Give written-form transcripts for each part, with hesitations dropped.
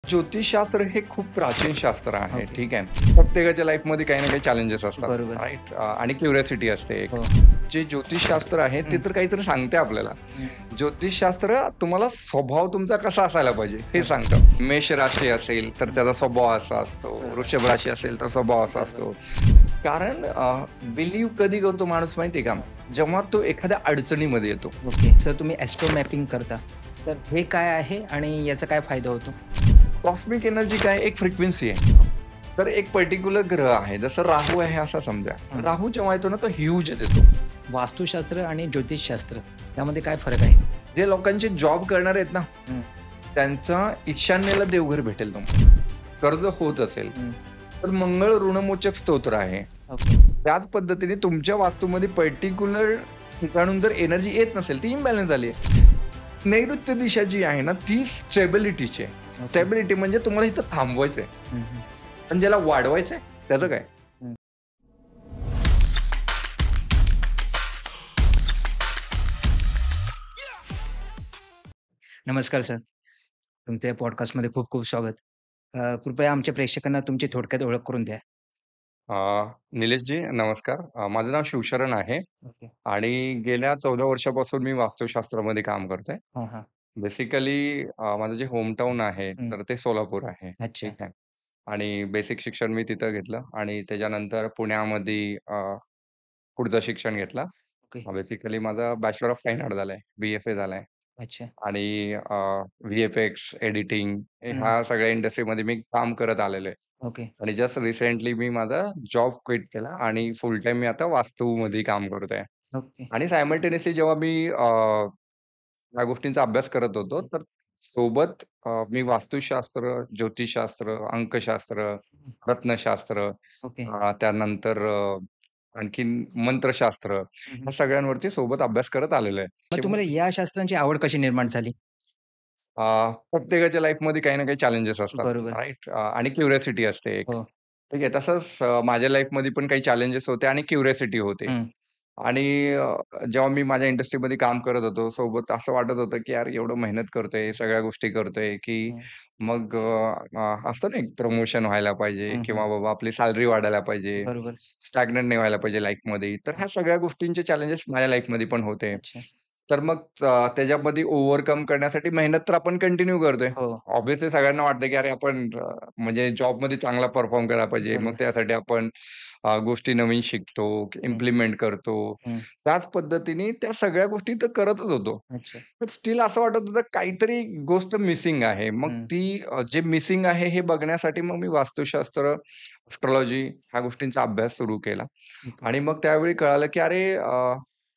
ज्योतिषशास्त्र हे खूप प्राचीन शास्त्र आहे. ओके. ठीक आहे. प्रत्येकाच्या लाईफमध्ये काही ना काही चॅलेंजेस असतात. बरोबर. राइट? आणि क्युरिओसिटी असते एक. हो. जे ज्योतिषशास्त्र आहे ते हं, तर काहीतरी सांगते आपल्याला. हं. ज्योतिषशास्त्र तुम्हाला स्वभाव तुमचा कसा असायला पाहिजे हे ओके. सांगतं. मेष राशी असेल तर हं. त्याचा स्वभाव असा असतो. बरोबर. वृषभ राशी असेल तर स्वभाव असा बरोबर. असतो. कारण बिलीव्ह कधी करतो माणूस माहिती आहे का? जेव्हा तो एखाद्या अडचणीमध्ये येतो. ओके. सर तुम्ही ॲस्ट्रो मॅपिंग करता. तर हे काय आहे आणि याचा काय फायदा होतो? कॉस्मिक एनर्जी काय एक फ्रिक्वेन्सी आहे. तर एक पर्टिक्युलर ग्रह आहे. जसं राहू आहे असं समजा. हं. राहू जेव्हा येतो ना तो ह्यूज येतो. वास्तुशास्त्र आणि ज्योतिषशास्त्र यामध्ये काय फरक आहे? जे लोकांचे जॉब करणारे आहेत ना, हं, त्यांचा ईशान्येला देवघर भेटेल तुम्हाला. कर्ज होत असेल, हं. तर मंगळ ऋणमोचक स्तोत्र आहे. ओके. त्याच पद्धतीने तुमच्या वास्तूमध्ये पर्टिक्युलर ठिकाणून जर एनर्जी येत नसेल, ती इम्बॅलन्स झाली आहे. नैऋत्य दिशा जी आहे ना, ती स्टेबिलिटीची आहे. ओके. स्टेबिलिटी म्हणजे तुम्हाला इथं थांबवायचंय. हं, हं, पण ज्याला वाढवायचंय त्याचं काय? हं. नमस्कार सर. तुमच्या पॉडकास्टमध्ये खूप खूप स्वागत. कृपया आमच्या प्रेक्षकांना तुमची थोडक्यात ओळख करून द्या. अ, निलेशजी नमस्कार. माझं नाव शिवशरण आहे ओके. आणि गेल्या 14 वर्षापासून मी वास्तुशास्त्रामध्ये काम करतोय. हां, हां. बेसिकली माझं जे होमटाउन आहे, हं. तर ते सोलापूर आहे. अच्छा. ठीक आहे. आणि बेसिक शिक्षण मी तिथं घेतलं आणि त्याच्यानंतर पुण्यामध्ये पुढचं शिक्षण घेतलं. ओके. बेसिकली माझा बॅचलर ऑफ फाईन आर्ट झालाय, बी-एफ-ए झालाय अच्छा. आणि व्ही-एफ-एक्स, एडिटिंग हं. ह्या सगळ्या इंडस्ट्रीमध्ये मी काम करत आलेलो आहे. ओके. आणि जस्ट रिसेंटली मी माझा जॉब क्विट केला आणि फुल टाईम मी आता वास्तूमध्ये काम करतोय. ओके. आणि सायमल्टेनियसली जेव्हा मी या गोष्टींचा अभ्यास करत होतो, तर सोबत मी वास्तुशास्त्र, ज्योतिषशास्त्र, अंकशास्त्र, हं. रत्नशास्त्र ओके. त्यानंतर आणखीन मंत्रशास्त्र हं, ह्या हं. सगळ्यांवरती सोबत अभ्यास करत आलेलो आहे. मग तुम्हाला या शास्त्रांची आवड कशी निर्माण झाली? प्रत्येकाच्या लाईफमध्ये काही ना काही चॅलेंजेस असतात, बरोबर. राइट? आणि क्युरिओसिटी असते एक. हो. ठीक आहे. तसंच माझ्या लाईफमध्ये पण काही चॅलेंजेस होते आणि क्युरिओसिटी होते. हं. आणि जेव्हा मी माझ्या इंडस्ट्रीमध्ये काम करत होतो, सोबत असं वाटत होतं, की यार एवढं मेहनत करतोय, सगळ्या गोष्टी करतोय, की हं. मग असतं ना एक प्रमोशन व्हायला पाहिजे हं, हं. किंवा बाबा आपली सॅलरी वाढायला पाहिजे, बरोबर. स्टॅग्नंट नाही व्हायला पाहिजे लाईफमध्ये. तर ह्या सगळ्या गोष्टींचे चॅलेंजेस माझ्या लाईफमध्ये पण होते. अच्छा. तर मग त्याच्यामध्ये ओव्हरकम करण्यासाठी मेहनत तर आपण कंटिन्यू करतोय. हो. ऑब्व्हियसली सगळ्यांना वाटतं, की अरे आपण म्हणजे जॉबमध्ये चांगला परफॉर्म करायला पाहिजे. मग बरोबर. त्यासाठी आपण गोष्टी नवीन शिकतो, हं, इम्प्लिमेंट करतो. हं. त्याच पद्धतीने त्या सगळ्या गोष्टी तर करतच होतो. अच्छा. पण स्टिल असं वाटत होतं काहीतरी गोष्ट मिसिंग आहे. मग हं. ती जे मिसिंग आहे हे बघण्यासाठी मग मी वास्तुशास्त्र, एस्ट्रोलॉजी ह्या गोष्टींचा अभ्यास सुरू केला. ओके. आणि मग त्यावेळी कळालं, की अरे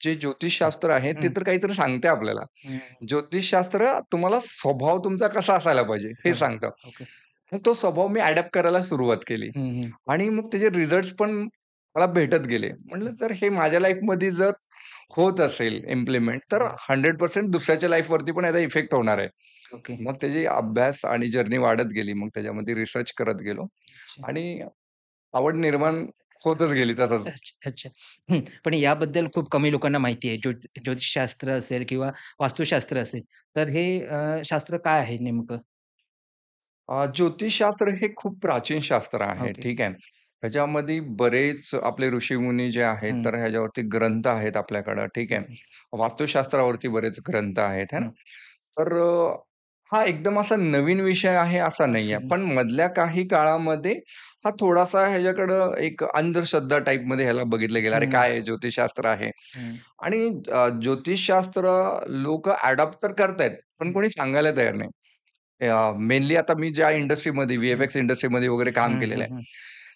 जे ज्योतिषशास्त्र आहे ते हं, तर काहीतरी सांगते आपल्याला. हं. ज्योतिषशास्त्र तुम्हाला स्वभाव तुमचा कसा असायला पाहिजे हे बरोबर. सांगतं. ओके. मग तो स्वभाव मी अडॅप्ट करायला सुरुवात केली हं, हं. आणि मग त्याचे रिझल्ट्स पण मला भेटत गेले. म्हटलं हं. जर हे माझ्या लाईफमध्ये जर होत असेल इम्प्लिमेंट तर बरोबर. 100% दुसऱ्याच्या लाईफवरती पण याचा इफेक्ट होणार आहे. ओके. मग त्याची अभ्यास आणि जर्नी वाढत गेली. मग त्याच्यामध्ये रिसर्च करत गेलो अच्छा. आणि आवड निर्माण होतच गेली तसंच. अच्छा, अच्छा. हं. पण याबद्दल खूप कमी लोकांना माहिती आहे. ज्योतिषशास्त्र असेल किंवा वास्तुशास्त्र असेल, तर हे शास्त्र काय आहे नेमकं? ज्योतिषशास्त्र हे खूप प्राचीन शास्त्र आहे. ओके. ठीक आहे. ह्याच्यामध्ये बरेच आपले ऋषीमुनी जे आहेत, हं, तर ह्याच्यावरती ग्रंथ आहेत आपल्याकडं. ठीक आहे. हं, वास्तुशास्त्रावरती बरेच ग्रंथ आहेत, है ना? हं. तर हा एकदम असा नवीन विषय आहे असा नाहीये. असं पण मधल्या काही काळामध्ये हा थोडासा ह्याच्याकडं एक अंधश्रद्धा टाइपमध्ये ह्याला बघितलं गेलं. अरे हं, काय आहे ज्योतिषशास्त्र आहे हं, आणि ज्योतिषशास्त्र लोकं अडॉप्ट तर करतायत, पण हं, कोणी सांगायला तयार नाही. मेनली आता मी ज्या इंडस्ट्रीमध्ये हं, व्ही-एफ-एक्स इंडस्ट्रीमध्ये वगैरे काम हं, केलेलं हं, आहे. हं.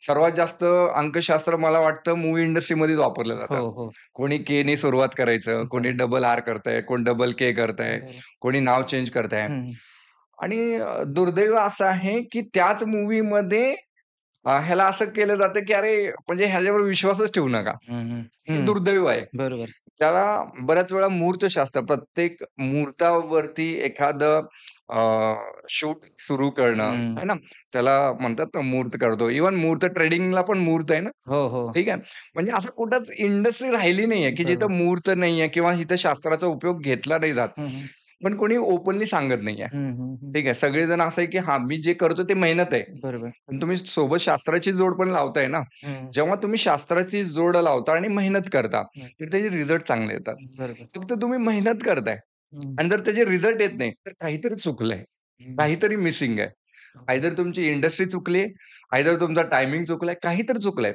सर्वात जास्त अंकशास्त्र मला वाटतं मूव्ही इंडस्ट्रीमध्येच वापरलं हो, जातं. हो. कोणी केनी सुरुवात करायचं, कोणी बरोबर, डबल आर करतंय, कोण डबल के करतंय, बरोबर. कोणी नाव चेंज करतंय. हं, हं. आणि दुर्दैव असं आहे, की त्याच मूव्हीमध्ये ह्याला असं केलं जातं, की अरे म्हणजे ह्याच्यावर विश्वासच ठेवू नका. हं, हं, हे हं. दुर्दैव आहे. बरोबर. त्याला बऱ्याच वेळा मुहूर्तशास्त्र प्रत्येक मुहूर्तावरती एखादं शूट सुरू करणं, हं. आहे ना? त्याला म्हणतात ना मुहूर्त करतो. इव्हन मुहूर्त ट्रेडिंगला पण मुहूर्त आहे ना? हो, हो. ठीक आहे. म्हणजे असं कुठंच इंडस्ट्री राहिली नाहीये, की बरोबर. जिथं मुहूर्त नाहीये किंवा इथं शास्त्राचा उपयोग घेतला नाही जात. हं, हं. पण कोणी ओपनली सांगत नाहीये. हं, हं, हं. ठीक आहे. सगळेजण असं आहे, की हां, मी जे करतो ते मेहनत आहे. बरोबर. पण तुम्ही सोबत शास्त्राची जोड पण लावताय ना. हं, जेव्हा तुम्ही शास्त्राची जोड लावता आणि मेहनत करता, हं. तर त्याचे रिझल्ट चांगले येतात. बरोबर. फक्त तुम्ही मेहनत करताय हं, आणि जर त्याचे रिझल्ट येत नाही, तर काहीतरी चुकलंय. हं. काहीतरी मिसिंग आहे. ओके. आयदर तुमची इंडस्ट्री चुकली आहे, आयदर तुमचा टायमिंग चुकलाय, काहीतरी चुकलंय.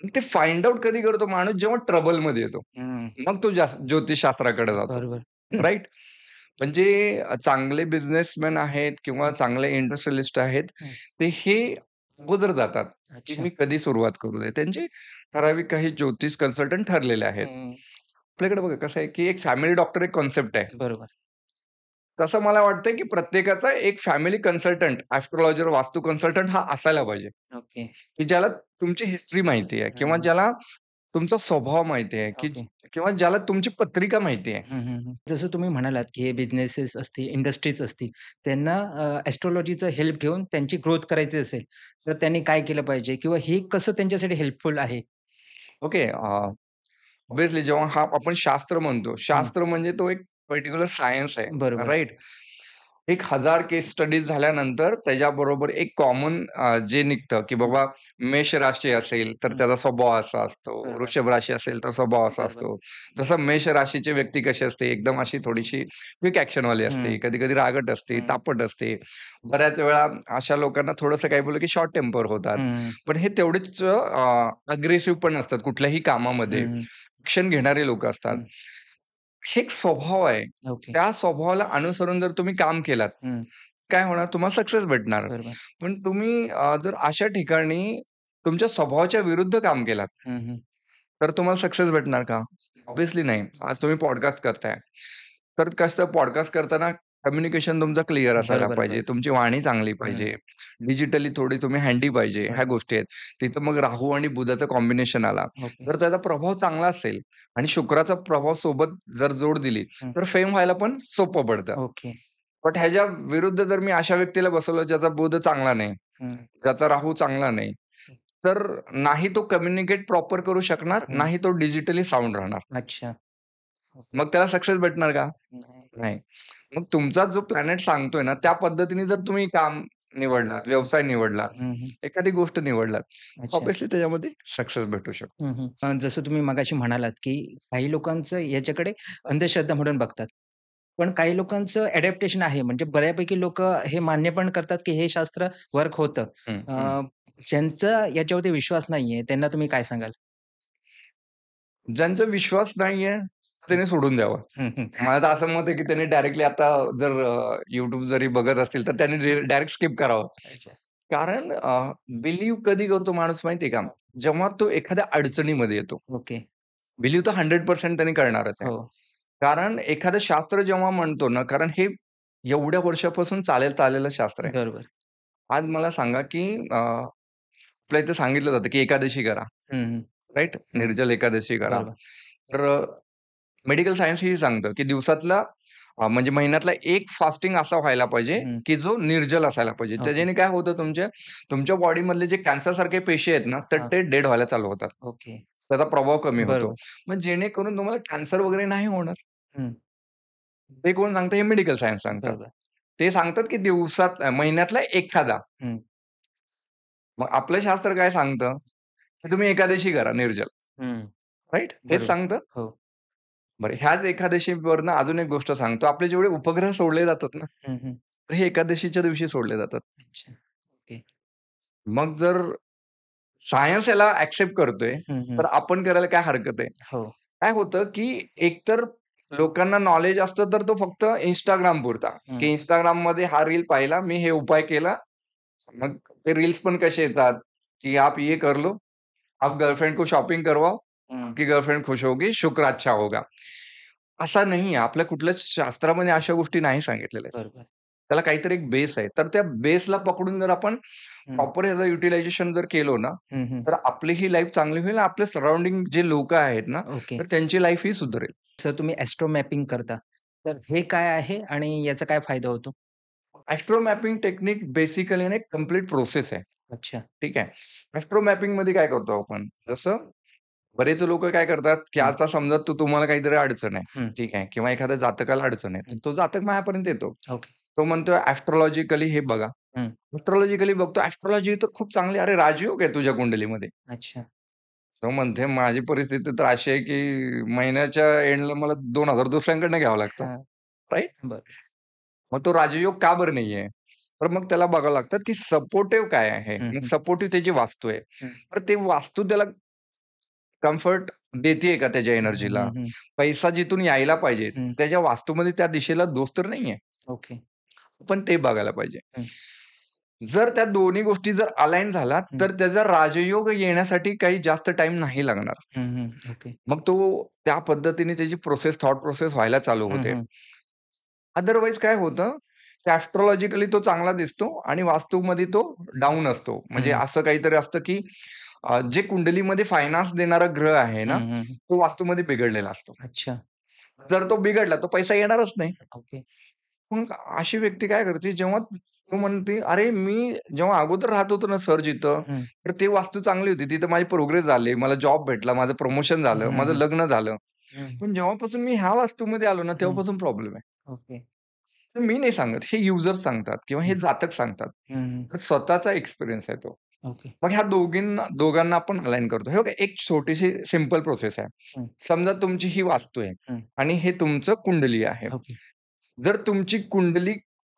ते फाइंड आउट कधी करतो माणूस जेव्हा ट्रबलमध्ये येतो. हं. मग तो ज्योतिषशास्त्राकडे जातो. बरोबर. राइट? म्हणजे चांगले बिझनेसमॅन आहेत किंवा हं, चांगले इंडस्ट्रियलिस्ट आहेत, हं. ते हे अगोदर जातात, की अच्छा. मी कधी सुरुवात करू नये. त्यांचे ठराविक काही ज्योतिष कन्सल्टंट ठरलेले आहेत. हं. आपल्याकडे बघा कसं आहे, की एक फॅमिली डॉक्टर एक कन्सेप्ट आहे. बरोबर. तसं मला वाटतंय, की प्रत्येकाचा एक फॅमिली कन्सल्टंट, एस्ट्रोलॉजर, वास्तू कन्सल्टंट हा असायला पाहिजे, ओके. की ज्याला तुमची हिस्ट्री माहिती आहे किंवा हं. ज्याला तुमचा स्वभाव माहिती आहे, की ओके. किंवा ज्याला तुमची पत्रिका माहिती आहे. हं, हं, हं. जसं तुम्ही म्हणालात, की हे बिझनेसेस असतील, इंडस्ट्रीज असतील, त्यांना एस्ट्रोलॉजीचं हेल्प घेऊन त्यांची ग्रोथ करायची असेल, तर त्यांनी काय केलं पाहिजे? किंवा हे कसं त्यांच्यासाठी हेल्पफुल आहे? ओके. ऑब्व्हियसली जेव्हा हा आपण शास्त्र म्हणतो, हं. शास्त्र म्हणजे तो एक पर्टिक्युलर सायन्स आहे, बरोबर. राइट? एक 1000 केस स्टडीज झाल्यानंतर त्याच्याबरोबर एक कॉमन जे निघतं, की हं, बाबा मेष राशी असेल, तर हं. त्याचा स्वभाव असा असतो. बरोबर, वृषभ राशी असेल, तर स्वभाव असा बरोबर. असतो. जसं मेष राशीची व्यक्ती कशी असते, एकदम अशी थोडीशी क्विक ॲक्शनवाली असते, हं, कधी-कधी रागट असते, हं, तापट असते. बऱ्याच वेळा अशा लोकांना थोडंसं काही बोललं, की शॉर्ट टेम्पर होतात. हं, पण हे तेवढेच अग्रेसिव्ह पण असतात कुठल्याही कामामध्ये. हं, ॲक्शन घेणारे लोकं असतात. हं. हे एक स्वभाव आहे. ओके. त्या स्वभावाला अनुसरून जर तुम्ही काम केलात, हं. काय होणार? तुम्हाला सक्सेस भेटणार. बरोबर. पण तुम्ही जर अशा ठिकाणी तुमच्या स्वभावाच्या विरुद्ध काम केलात, हं, हं. तर तुम्हाला सक्सेस भेटणार का? ऑब्व्हियसली नाही. आज तुम्ही पॉडकास्ट करताय. तर कसं पॉडकास्ट करताना कम्युनिकेशन तुमचं क्लिअर असायला बरोबर, पाहिजे. बरोबर. तुमची वाणी चांगली हं. पाहिजे. डिजिटली थोडी तुम्ही हँडी पाहिजे. ह्या बरोबर. गोष्टी आहेत. तिथं मग राहू आणि बुधाचं कॉम्बिनेशन आला. ओके. जर त्याचा प्रभाव चांगला असेल आणि शुक्राचा प्रभाव सोबत जर जोड दिली, हं. तर फेम व्हायला पण सोपं पडतं. ओके. बट ह्याच्या विरुद्ध जर मी अशा व्यक्तीला बसवलं ज्याचा बुध चांगला नाही, हं, ज्याचा राहू चांगला नाही, तर नाही तो कम्युनिकेट प्रॉपर करू शकणार, हं. नाही तो डिजिटली साउंड राहणार. अच्छा. ओके. मग त्याला सक्सेस भेटणार का? नाही. नाही. मग तुमचा जो प्लॅनेट सांगतोय ना, त्या पद्धतीने जर तुम्ही काम निवडलात, व्यवसाय निवडलात, हं, हं. एखादी गोष्ट निवडलात, अच्छा. ऑब्व्हियसली त्याच्यामध्ये सक्सेस भेटू शकतो. हं, हं. जसं तुम्ही मगाशी म्हणालात, की काही लोकांचं याच्याकडे अंधश्रद्धा म्हणून बघतात. पण काही लोकांचं अडॅप्टेशन आहे. म्हणजे बऱ्यापैकी लोकं हे मान्य पण करतात, की हे शास्त्र वर्क होतं. हं, हं. अ, ज्यांचा याच्यावरती विश्वास नाहीये, त्यांना तुम्ही काय सांगाल? ज्यांचा विश्वास नाहीये, हं, त्याने सोडून द्यावं. हं, हं. मला तर असं मत आहे, की त्यांनी डायरेक्टली आता जर YouTube जरी बघत असतील, तर त्यांनी डायरेक्ट स्किप करावं. अच्छा. कारण बिलीव्ह कधी करतो माणूस माहिती आहे का? हां. जेव्हा तो एखाद्या अडचणीमध्ये येतो. ओके. बिलीव्ह तर 100% त्यांनी करणारच आहे. हो. कारण एखादं शास्त्र जेव्हा म्हणतो ना, कारण हे एवढ्या वर्षापासून चालत आलेलं शास्त्र आहे. बरोबर. आज मला सांगा, की आपल्या इथे सांगितलं जातं, की एकादशी करा, हं, हं. राइट? हं. निर्जल एकादशी करा. बरोबर. तर मेडिकल सायन्स हेही सांगतं, की दिवसातला म्हणजे महिन्यातला एक फास्टिंग असा व्हायला पाहिजे, हं. की जो निर्जल असायला पाहिजे. ओके. त्याच्याने काय होतं तुमच्या बॉडीमधले जे कॅन्सरसारखे पेशी आहेत ना, तर हां. ते डेड व्हायला चालू होतात. ओके. त्याचा प्रभाव कमी होतो. बरोबर. मग जेणेकरून तुम्हाला कॅन्सर वगैरे नाही होणार. हं. ते कोण सांगतं? हे मेडिकल सायन्स सांगतं. बरोबर. ते सांगतात, की महिन्यातला एखादा. हं, मग आपलं शास्त्र काय सांगतं? की तुम्ही एकादशी करा निर्जल, हं. राइट? हेच बरोबर. सांगतं. हो. बरं ह्याच एकादशीवरनं अजून एक गोष्ट सांगतो. आपले जेवढे उपग्रह सोडले जातात ना, हं, हं. तर हे एकादशीच्या दिवशी सोडले जातात. अच्छा. ओके. मग जर सायन्स याला एक्सेप्ट करतोय, हं, हं. तर आपण करायला काय हरकत आहे? हो. काय होतं, की एकतर लोकांना नॉलेज असतं, तर तो फक्त Instagram पुरता, हं, की Instagramमध्ये हा रील पाहिला, मी हे उपाय केला. मग ते रील्स पण कसे येतात, की आप ये कर लो, आप गर्लफ्रेंड को शॉपिंग करवाओ, हं. आपकी गर्लफ्रेंड खुश होगी, शुक्र अच्छा होगा. असा नाहीये. आपल्या कुठल्याच शास्त्रामध्ये अशा गोष्टी नाही सांगितलेल्या आहेत. बरोबर. त्याला काहीतरी एक बेस आहे. तर त्या बेसला पकडून जर आपण हं, प्रॉपर ह्याचं युटिलायझेशन जर केलं ना, हं, हं. तर आपली ही लाईफ चांगली होईल. आपल्या सराउंडिंग जे लोकं आहेत ना, ओके. तर त्यांची लाईफही सुधरेल. जसं तुम्ही एस्ट्रो मॅपिंग करता. तर हे काय आहे आणि याचा काय फायदा होतो? एस्ट्रो मॅपिंग टेक्निक बेसिकली ना एक कंप्लीट प्रोसेस आहे. अच्छा. ठीक आहे. एस्ट्रो मॅपिंगमध्ये काय करतो आपण? जसं बरेच लोकं काय करतात, की हं, आता समजा तुम्हाला काहीतरी अडचण आहे, हं, ठीक आहे किंवा एखाद्या जातकाला अडचण आहे, तर हं. तो जातक माझ्यापर्यंत येतो. ओके. तो म्हणतोय एस्ट्रोलॉजिकली हे बघा. हं. एस्ट्रोलॉजिकली बघतो, एस्ट्रोलॉजी तर खूप चांगली अरे राजयोग आहे तुझ्या कुंडलीमध्ये. अच्छा. तो म्हणते माझी परिस्थिती तर अशी आहे, की महिन्याच्या एंडला मला 2,000 दुसऱ्यांकडनं घ्यावं लागतं. हां. राइट? बरं. मग तो राजयोग का बरं नाहीये? तर मग त्याला बघावं लागतं, की सपोर्टिव्ह काय आहे? हं, मग हं, सपोर्टिव्ह त्याची वास्तू आहे. हं. तर ते वास्तू त्याला कम्फर्ट देतीये का त्याच्या हं, हं, एनर्जीला? हं, हं, पैसा जिथून यायला पाहिजे, हं. त्याच्या वास्तूमध्ये त्या दिशेला दोष तर नाहीये. ओके. पण ते बघायला पाहिजे. हं, जर त्या दोन्ही गोष्टी जर अलाईन झाल्या, हं, तर त्याचा राजयोग येण्यासाठी काही जास्त टाईम नाही लागणार. हं, हं. ओके. मग तो त्या पद्धतीने त्याची थॉट प्रोसेस व्हायला चालू हं, होते. हं, अदरवाईज काय होतं, की एस्ट्रोलॉजिकली तो चांगला दिसतो आणि वास्तूमध्ये तो डाउन असतो. म्हणजे हं, असं काहीतरी असतं, की जे कुंडलीमध्ये फायनान्स देणारा ग्रह आहे ना, हं, हं, हं. तो वास्तूमध्ये बिघडलेला असतो. अच्छा. जर तो बिघडला, तर पैसा येणारच नाही. ओके. मग अशी व्यक्ती काय करते, जेव्हा तो म्हणते, "अरे, मी जेव्हा अगोदर राहत होतो ना सर जिथं, हं, तर ते वास्तू चांगली होती. तिथं माझी प्रोग्रेस झाली. मला जॉब भेटला, माझं प्रमोशन हं, झालं, माझं हं, लग्न झालं. हं, पण जेव्हापासून मी ह्या वास्तूमध्ये आलो ना, हं. तेव्हापासून प्रॉब्लेम आहे." ओके. तर मी नाही सांगत, हे युजर्स सांगतात किंवा हे हं, जातक सांगतात. हं, हं. तर स्वतःचा एक्सपिरियन्स आहे तो. ओके. मग ह्या दोघांना आपण अलाईन करतो. हे बघा, एक छोटीशी सिंपल प्रोसेस आहे. हं, समजा तुमची ही वास्तू आहे हं. आणि हे तुमचं कुंडली आहे. ओके. जर तुमची कुंडली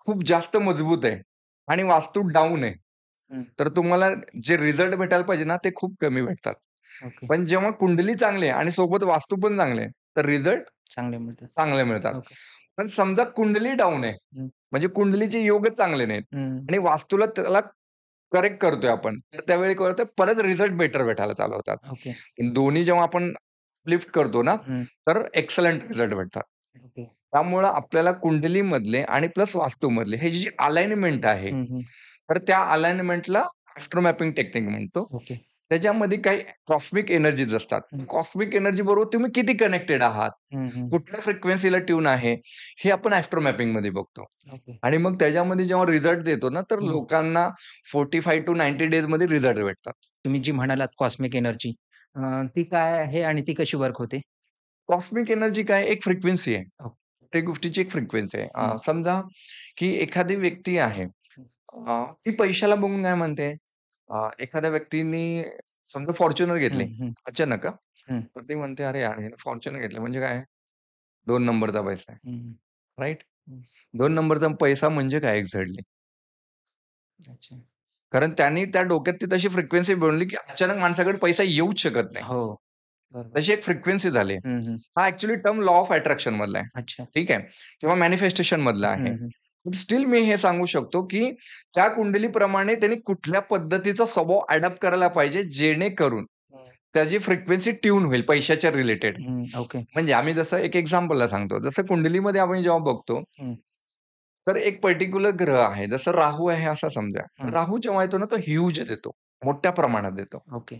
खूप जास्त मजबूत आहे आणि वास्तू डाउन आहे, हं. तर तुम्हाला जे रिझल्ट भेटायला पाहिजे ना, ते खूप कमी भेटतात. ओके. पण जेव्हा कुंडली चांगली आहे आणि सोबत वास्तू पण चांगली आहे, तर रिझल्ट चांगले मिळतात. चांगले मिळतात. ओके. पण समजा कुंडली डाउन आहे, हं, म्हणजे कुंडलीचे योगच चांगले नाहीत हं. आणि वास्तूला त्याला करेक्ट करतोय आपण, तर त्यावेळी काय होतं परत रिझल्ट बेटर भेटायला चालू होतात. ओके. पण दोन्ही जेव्हा आपण लिफ्ट करतो ना, हं. तर एक्सलंट रिझल्ट भेटतात. ओके. त्यामुळं आपल्याला कुंडलीमधले आणि प्लस वास्तूमधले हे जी अलाइनमेंट आहे, हं, हं. तर त्या अलाइनमेंटला एस्ट्रो मॅपिंग टेक्निक म्हणतो. ओके. त्याच्यामध्ये काही कॉस्मिक एनर्जीज असतात. हं, कॉस्मिक एनर्जी बरोबर तुम्ही किती कनेक्टेड आहात, हं, हं. कुठल्या फ्रिक्वेन्सीला ट्यून आहे, हे आपण एस्ट्रो मॅपिंगमध्ये बघतो. ओके. आणि मग त्याच्यामध्ये जेव्हा रिझल्ट देतो ना, तर हं. लोकांना 45 टू 90 डेजमध्ये रिझल्ट भेटतात. तुम्ही जी म्हणालात कॉस्मिक एनर्जी ती काय आहे आणि ती कशी वर्क होते? कॉस्मिक एनर्जी काय एक फ्रिक्वेन्सी आहे. ओके. प्रत्येक गोष्टीची एक फ्रिक्वेन्सी आहे. हं, समजा की एखादी व्यक्ती आहे, हं, ती पैशाला बघून काय म्हणते, एखाद्या व्यक्तीनी समजा फॉर्च्युनर घेतली हं, हं, अचानक हं, तर ती म्हणते, "अरे यार, ह्याने फॉर्च्युनर घेतलं म्हणजे काय? 2 नंबरचा पैसा आहे." हं, राइट? हं. 2 नंबरचा पैसा म्हणजे काय एक्झॅक्टली? अच्छा. कारण त्यांनी त्या डोक्यात ती तशी फ्रिक्वेन्सी बनवली, की अचानक माणसाकडे पैसा येऊच शकत नाही. हो. बरोबर. तशी एक फ्रिक्वेन्सी झाली. हं, हं. हा actually term law of attraction मधला आहे. अच्छा. ठीक आहे. किंवा मॅनिफेस्टेशन मधला हं, आहे. हं, पण स्टिल मी हे सांगू शकतो, की त्या कुंडलीप्रमाणे त्यांनी कुठल्या पद्धतीचा स्वभाव अडॉप्ट करायला पाहिजे, जेणेकरून हं, त्याची फ्रिक्वेन्सी ट्यून होईल पैशाच्या रिलेटेड. हं. ओके. म्हणजे आम्ही जसं एक एक्झाम्पलला सांगतो. जसं कुंडलीमध्ये आपण जेव्हा बघतो, हं, तर एक पर्टिक्युलर ग्रह आहे. जसं राहू आहे असं समजा. हं. राहू जेव्हा येतो ना, तो ह्यूज देतो. मोठ्या प्रमाणात देतो. ओके.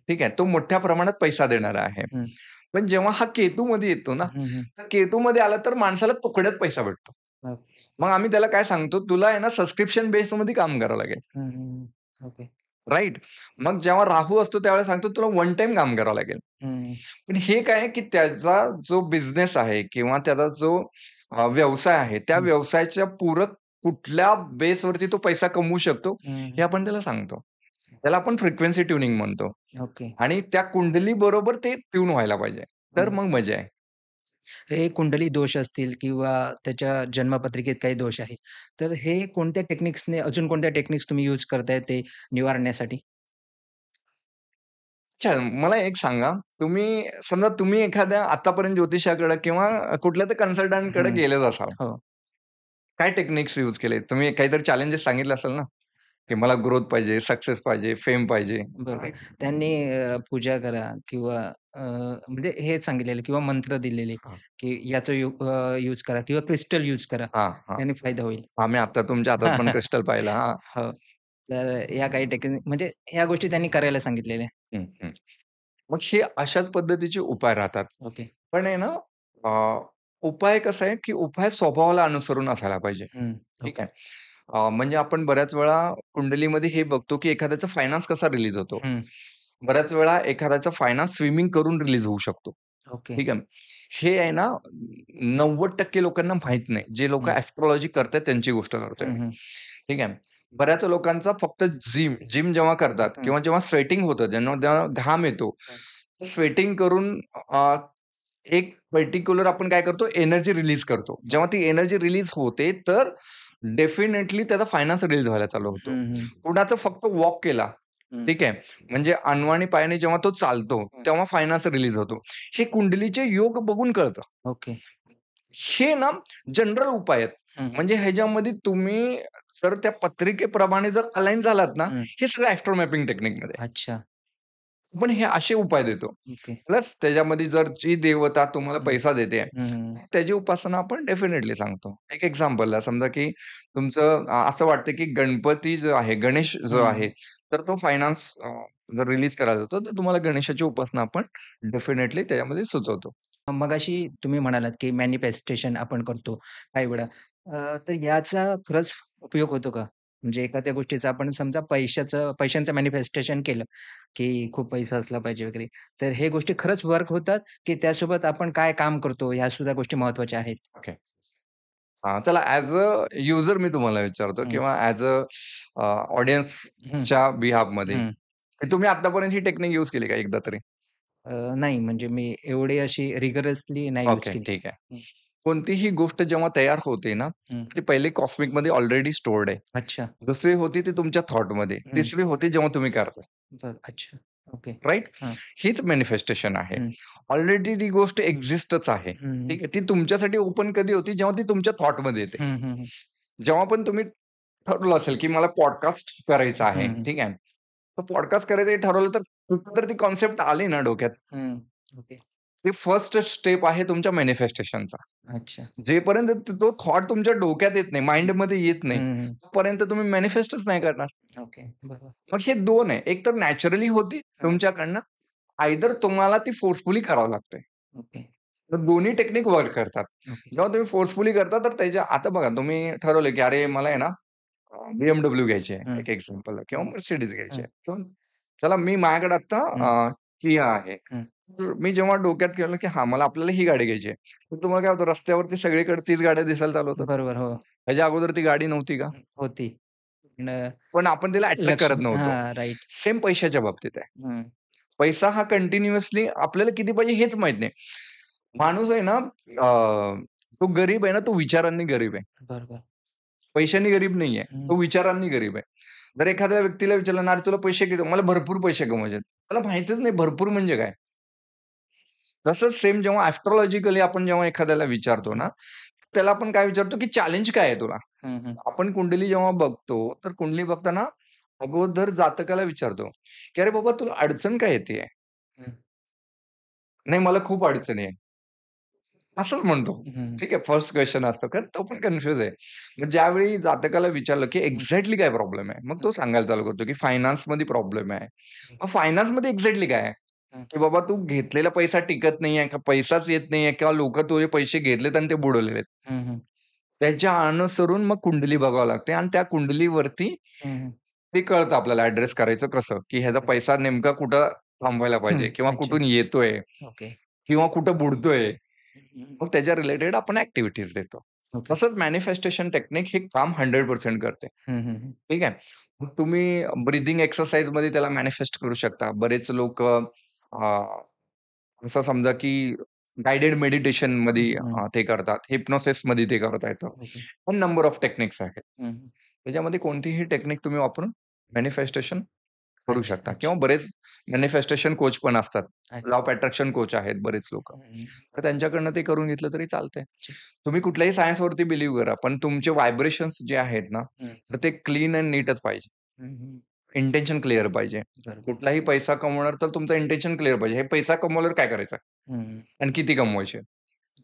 ठीक आहे. तो मोठ्या प्रमाणात पैसा देणारा आहे. हं, पण जेव्हा हा केतूमध्ये येतो ना, हं, हं. तर केतूमध्ये आला तर माणसाला तुकड्यात पैसा भेटतो. ओके. मग आम्ही त्याला काय सांगतो, तुला आहे ना सबस्क्रिप्शन बेसमध्ये काम करावं लागेल. हं, हं, हं. ओके. राइट? मग जेव्हा राहू असतो त्यावेळेला सांगतो तुला वन टाईम काम करावं लागेल. हं, पण हे काय आहे, की त्याचा जो बिझनेस आहे किंवा त्याचा जो व्यवसाय आहे, त्या हं, व्यवसायाच्या पूरक कुठल्या बेसवरती तो पैसा कमवू शकतो, हं. हे आपण त्याला सांगतो. त्याला आपण फ्रिक्वेन्सी ट्यूनिंग म्हणतो ओके. आणि त्या कुंडलीबरोबर ते ट्यून व्हायला पाहिजे. तर हं. मग मजा आहे. हे कुंडली दोष असतील किंवा त्याच्या जन्मपत्रिकेत काही दोष आहे. तर हे कोणत्या टेक्निक्सने अजून कोणत्या टेक्निक्स तुम्ही यूज करताय ते निवारण्यासाठी? अच्छा, मला एक सांगा, समजा तुम्ही एखाद्या आतापर्यंत ज्योतिषाकडे किंवा कुठल्यातरी कन्सल्टंटकडे हं. गेलेच असाल. हो. काय टेक्निक्स यूज केले? तुम्ही काहीतरी चॅलेंजेस सांगितले असेल ना, की मला ग्रोथ पाहिजे, सक्सेस पाहिजे, फेम पाहिजे. बरोबर. त्यांनी पूजा करा किंवा म्हणजे हेच सांगितलेलं किंवा मंत्र दिलेले, हां, की याचा यूज करा किंवा क्रिस्टल यूज करा. हां, हां. त्याने फायदा होईल. आम्ही आता तुमच्या हातात पण क्रिस्टल पाहिलं. हां. हो. तर या काही टेक्निक म्हणजे ह्या गोष्टी त्यांनी करायला सांगितलेल्या. हं, हं. मग हे अशाच पद्धतीचे उपाय राहतात. ओके. पण आहे ना, अ, उपाय कसा आहे, की उपाय स्वभावाला अनुसरून असायला पाहिजे. हं. ठीक ओके. आहे. म्हणजे आपण बऱ्याच वेळा कुंडलीमध्ये हे बघतो, की एखाद्याचा फायनान्स कसा रिलीज होतो. हं. बऱ्याच वेळा एखाद्याचा फायनान्स स्विमिंग करून रिलीज होऊ शकतो. ओके. ठीक आहे. हे आहे ना 90% लोकांना माहीत नाही. जे लोकं हं. एस्ट्रोलॉजी करतायत त्यांची गोष्ट करतोय हं, मी. हं. ठीक आहे. बऱ्याच लोकांचा फक्त जिम जेव्हा करतात हं, किंवा जेव्हा स्वेटिंग होतं, जेव्हा जेव्हा घाम येतो, हं. स्वेटिंग करून एक पर्टिक्युलर आपण काय करतो एनर्जी रिलीज करतो. जेव्हा ती एनर्जी रिलीज होते, तर डेफिनेटली त्याचा फायनान्स रिलीज व्हायला चालू होतो. हं, हं. कुणाचं फक्त वॉक केला, हं, ठीक आहे. म्हणजे अनवाणी पायाने जेव्हा तो चालतो, हं. तेव्हा फायनान्स रिलीज होतो. हे कुंडलीचे योग बघून कळतं. ओके. हे ना जनरल उपाय आहेत. हं, हं. म्हणजे ह्याच्यामध्ये तुम्ही जर त्या पत्रिकेप्रमाणे जर अलाईन झालात ना, हं. हे सगळं ॲस्ट्रो मॅपिंग टेक्निकमध्ये. अच्छा. पण हे असे उपाय देतो. ओके. प्लस त्याच्यामध्ये जर जी देवता तुम्हाला हं. पैसा देते, हं, त्याची उपासना आपण डेफिनेटली सांगतो. एक एक्झाम्पल समजा की तुमचं असं वाटतं की गणपती जो आहे, गणेश जो आहे, हं. तर तो फायनान्स जर रिलीज करायचा होता, तर तुम्हाला गणेशाची उपासना आपण डेफिनेटली त्याच्यामध्ये सुचवतो. मगाशी तुम्ही म्हणालात, की मॅनिफेस्टेशन आपण करतो काही वेळा. तर याचा खरंच उपयोग होतो का? म्हणजे एखाद्या गोष्टीचं आपण समजा पैशांचं मॅनिफेस्टेशन केलं, की खूप पैसा असला पाहिजे वगैरे. तर हे गोष्टी खरंच वर्क होतात, की त्यासोबत आपण काय काम करतो ह्या सुद्धा गोष्टी महत्त्वाच्या आहेत? ओके. चला ॲज अ युजर मी तुम्हाला विचारतो हं, किंवा ॲज अ हं, ऑडियन्सच्या बिहाफमध्ये, हं. की तुम्ही आतापर्यंत ही टेक्निक यूज केली का एकदा तरी? नाही म्हणजे मी एवढी अशी रिगरसली नाही यूज ओके, केली. ठीक आहे. हं, कोणतीही गोष्ट जेव्हा तयार होते ना, हं. ती पहिले कॉस्मिकमध्ये ऑलरेडी स्टोअर्ड आहे. अच्छा. दुसरी होती ती तुमच्या थॉटमध्ये. हं. तिसरी होती जेव्हा तुम्ही करता. बरं. अच्छा. ओके. राइट? हां. हीच मॅनिफेस्टेशन आहे. हं, ऑलरेडी ती गोष्ट एक्झिस्टच आहे. हं, ठीक आहे. ती तुमच्यासाठी ओपन कधी होती? जेव्हा ती तुमच्या थॉटमध्ये येते. हं, हं, हं. जेव्हा पण तुम्ही ठरवलं असेल, की मला पॉडकास्ट करायचा आहे. हं, हं. ठीक आहे. तर पॉडकास्ट करायचं हे ठरवलं तर कुठं तर ती कन्सेप्ट आली ना डोक्यात. हं. ओके. ते फर्स्ट स्टेप आहे तुमच्या मॅनिफेस्टेशनचा. अच्छा. जेपर्यंत तो थॉट तुमच्या डोक्यात येत नाही, माइंडमध्ये येत नाही, हं, हं. तोपर्यंत तुम्ही मॅनिफेस्टच नाही करणार. ओके. बरोबर. मग हे 2 आहे. एक तर नॅचरली होती हं. तुमच्याकडनं, आयदर तुम्हाला ती फोर्सफुली करावं लागते. ओके, तर दोन्ही टेक्निक वर्क करतात. ओके. जेव्हा तुम्ही फोर्सफुली करता तर त्याच्या आता बघा तुम्ही ठरवलं, की अरे मला आहे ना BMW घ्यायची आहे हं, एक एक्झाम्पल किंवा हं, Mercedes घ्यायची हं, आहे. किंवा चला मी माझ्याकडे आता हं, Kia आहे. हं. तर मी जेव्हा डोक्यात केलं, की हां, मला आपल्याला ही गाडी घ्यायची आहे. तर तुम्हाला काय होतं रस्त्यावरती सगळीकडे तीच गाड्या दिसायला चालू होतात. बरोबर. हो. ह्याच्या अगोदर ती गाडी नव्हती का? होती. पण पण आपण तिला अट्रॅक्ट लक्ष करत नव्हतो. हां, राइट. सेम पैशाच्या बाबतीत आहे. हं, पैसा हा कंटिन्युअसली आपल्याला किती पाहिजे हेच माहीत नाही. माणूस आहे ना तो गरीब आहे ना, तो विचारांनी गरीब आहे. बरोबर. पैशांनी गरीब नाहीये. हं, तो विचारांनी गरीब आहे. जर एखाद्या व्यक्तीला विचारलं ना, "अरे तुला पैसे किती?" "मला भरपूर पैसे कमवायचे आहेत." त्याला माहीतच नाही भरपूर म्हणजे काय? तसंच सेम जेव्हा एस्ट्रोलॉजिकली आपण जेव्हा एखाद्याला विचारतो हं, ना, त्याला आपण काय विचारतो, की चॅलेंज काय आहे तुला? हं, हं, आपण कुंडली जेव्हा बघतो, तर कुंडली बघताना अगोदर जातकाला विचारतो, की "अरे बाबा तुला अडचण काय येतेय?" हं, "नाही मला खूप अडचणी आहे." असंच म्हणतो. हं, ठीक आहे, फर्स्ट क्वेशन असतो. कारण तो पण कन्फ्यूज आहे. मग ज्यावेळी जातकाला विचारलं, की हं, एक्झॅक्टली काय प्रॉब्लेम आहे? मग हं, तो सांगायला चालू करतो, की फायनान्समध्ये प्रॉब्लेम आहे. हं, मग फायनान्समध्ये एक्झॅक्टली काय आहे? हं, की बाबा तू घेतलेला पैसा टिकत नाहीये का पैसाच येत नाहीये किंवा लोकं तुझे पैसे घेतलेत आणि ते बुडवलेले आहेत. हं, हं, त्याच्या अनुसरून मग कुंडली बघावी लागते आणि त्या कुंडलीवरती हं, ते कळतं आपल्याला ॲड्रेस करायचं कसं, की ह्याचा पैसा नेमका कुठं थांबवायला हं. पाहिजे किंवा अच्छा. कुठून येतोय ओके. किंवा कुठं बुडतोय. हं, मग त्याच्या रिलेटेड आपण ॲक्टिव्हिटीज देतो. ओके. तसंच मॅनिफेस्टेशन टेक्निक हे काम 100% करते. हं, हं, हं. ठीक आहे. मग तुम्ही ब्रीथिंग एक्सरसाइजमध्ये त्याला मॅनिफेस्ट करू शकता. बरेच लोकं असं समजा की गाईडेड मेडिटेशनमध्ये हं, ते करतात. हिप्नोसिसमध्ये ते करता येतं. ओके. पण नंबर ऑफ टेक्निक्स आहेत. हं, हं. त्याच्यामध्ये कोणतीही टेक्निक तुम्ही वापरून मॅनिफेस्टेशन करू अच्छा, शकता किंवा अच्छा, बरेच मॅनिफेस्टेशन कोच पण असतात. लॉ अच्छा. ऑफ अट्रॅक्शन कोच आहेत बरेच लोकं. हं, हं. तर त्यांच्याकडनं ते करून घेतलं तरी चालतंय. अच्छा. तुम्ही कुठल्याही सायन्सवरती बिलीव्ह करा, पण तुमचे व्हायब्रेशन्स जे आहेत ना, हं, तर ते क्लीन एंड नीटच पाहिजे. हं, हं. इंटेन्शन क्लिअर पाहिजे. बरोबर. कुठलाही पैसा कमवणार तर तुमचं इंटेन्शन क्लिअर पाहिजे. हे पैसा कमवल्यावर काय करायचं? हं, आणि किती कमवायचे?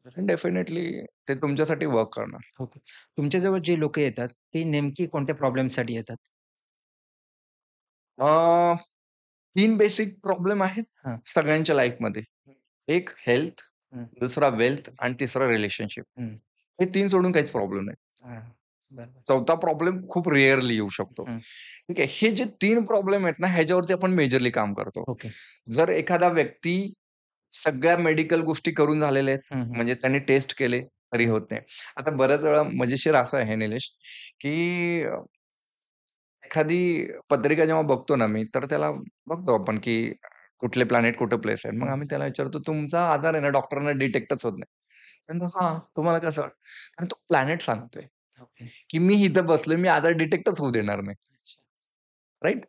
बरोबर. डेफिनिटली ते तुमच्यासाठी वर्क करणार. ओके. तुमच्याजवळ जे लोकं येतात, ते नेमकी कोणत्या प्रॉब्लेमसाठी येतात? अ, 3 बेसिक प्रॉब्लेम आहेत हां. सगळ्यांच्या लाईफमध्ये. हं, एक हेल्थ, हं, दुसरा वेल्थ आणि तिसरा रिलेशनशिप. हं. हे 3 सोडून काहीच प्रॉब्लेम नाही. हां. बरोबर. चौथा प्रॉब्लेम खूप रेअरली येऊ शकतो. हं. ठीक आहे. हे जे 3 प्रॉब्लेम आहेत ना, ह्याच्यावरती आपण मेजरली काम करतो. ओके. जर एखादा व्यक्ती सगळ्या मेडिकल गोष्टी करून झालेल्या आहेत, हं, हं. म्हणजे त्यांनी टेस्ट केले तरी हं. होत नाही. आता बऱ्याच वेळा मजेशीर असं आहे निलेश, की एखादी पत्रिका जेव्हा बघतो ना मी, तर त्याला बघतो आपण, की कुठले प्लॅनेट कुठं प्लेस आहे. मग हं. आम्ही त्याला विचारतो, "तुमचा आजार आहे ना, डॉक्टरांना डिटेक्टच होत नाही." तर म्हणतो, "हां, तुम्हाला कसं वाटतं?" आणि तो प्लॅनेट सांगतोय, ओके. की "मी इथं बसलोय, मी आजार डिटेक्टच होऊ देणार नाही." अच्छा. राइट?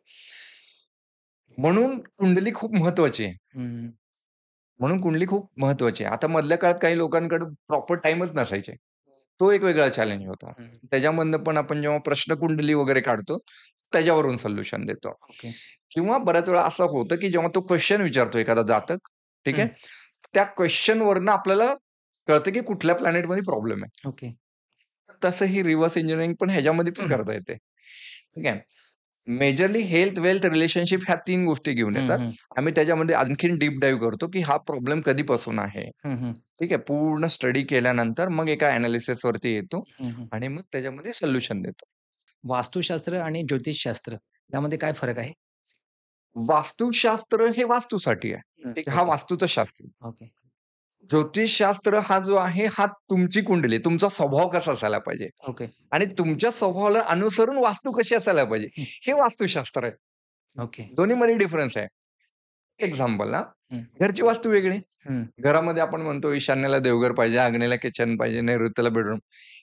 म्हणून कुंडली खूप महत्त्वाची आहे. हं. म्हणून कुंडली खूप महत्त्वाची आहे. आता मधल्या काळात काही लोकांकडे प्रॉपर टाईमच नसायचे. तो एक वेगळा चॅलेंज होता. हं. त्याच्यामधनं पण आपण जेव्हा प्रश्न कुंडली वगैरे काढतो, त्याच्यावरून सोल्युशन देतो. ओके. किंवा बऱ्याच वेळा असं होतं, की जेव्हा तो क्वेशन विचारतो एखादा जातक, ठीक आहे. हं. त्या क्वेशनवरनं आपल्याला कळतं, की कुठल्या प्लॅनेटमध्ये प्रॉब्लेम आहे. ओके. तसं ही रिव्हर्स इंजिनिअरिंग पण ह्याच्यामध्ये पण हं, करता येते. ठीक आहे. मेजरली हेल्थ, वेल्थ, रिलेशनशिप ह्या 3 गोष्टी घेऊन हं, येतात. हं. आम्ही त्याच्यामध्ये आणखीन डीप डाइव्ह करतो, की हा प्रॉब्लेम कधीपासून आहे. हं, हं. ठीक आहे. पूर्ण स्टडी केल्यानंतर मग एका एनालिसिसवरती येतो हं, हं. आणि मग त्याच्यामध्ये सोल्युशन देतो. वास्तुशास्त्र आणि ज्योतिषशास्त्र यामध्ये काय फरक आहे? वास्तुशास्त्र हे वास्तूसाठी आहे. हं. ठीक आहे. हा ओके, वास्तूचं शास्त्र. ओके. ज्योतिषशास्त्र हा जो आहे, हा तुमची कुंडली, तुमचा स्वभाव कसा असायला पाहिजे ओके. आणि तुमच्या स्वभावाला अनुसरून वास्तू कशी असायला पाहिजे, हं. हे वास्तुशास्त्र आहे. ओके. दोन्हीमध्ये डिफरन्स आहे. एक्झाम्पल हां, हं, घरची वास्तू वेगळी. हं, घरामध्ये आपण म्हणतो ईशान्येला देवघर पाहिजे, आग्नेयेला किचन पाहिजे, नैऋत्येला बेडरूम.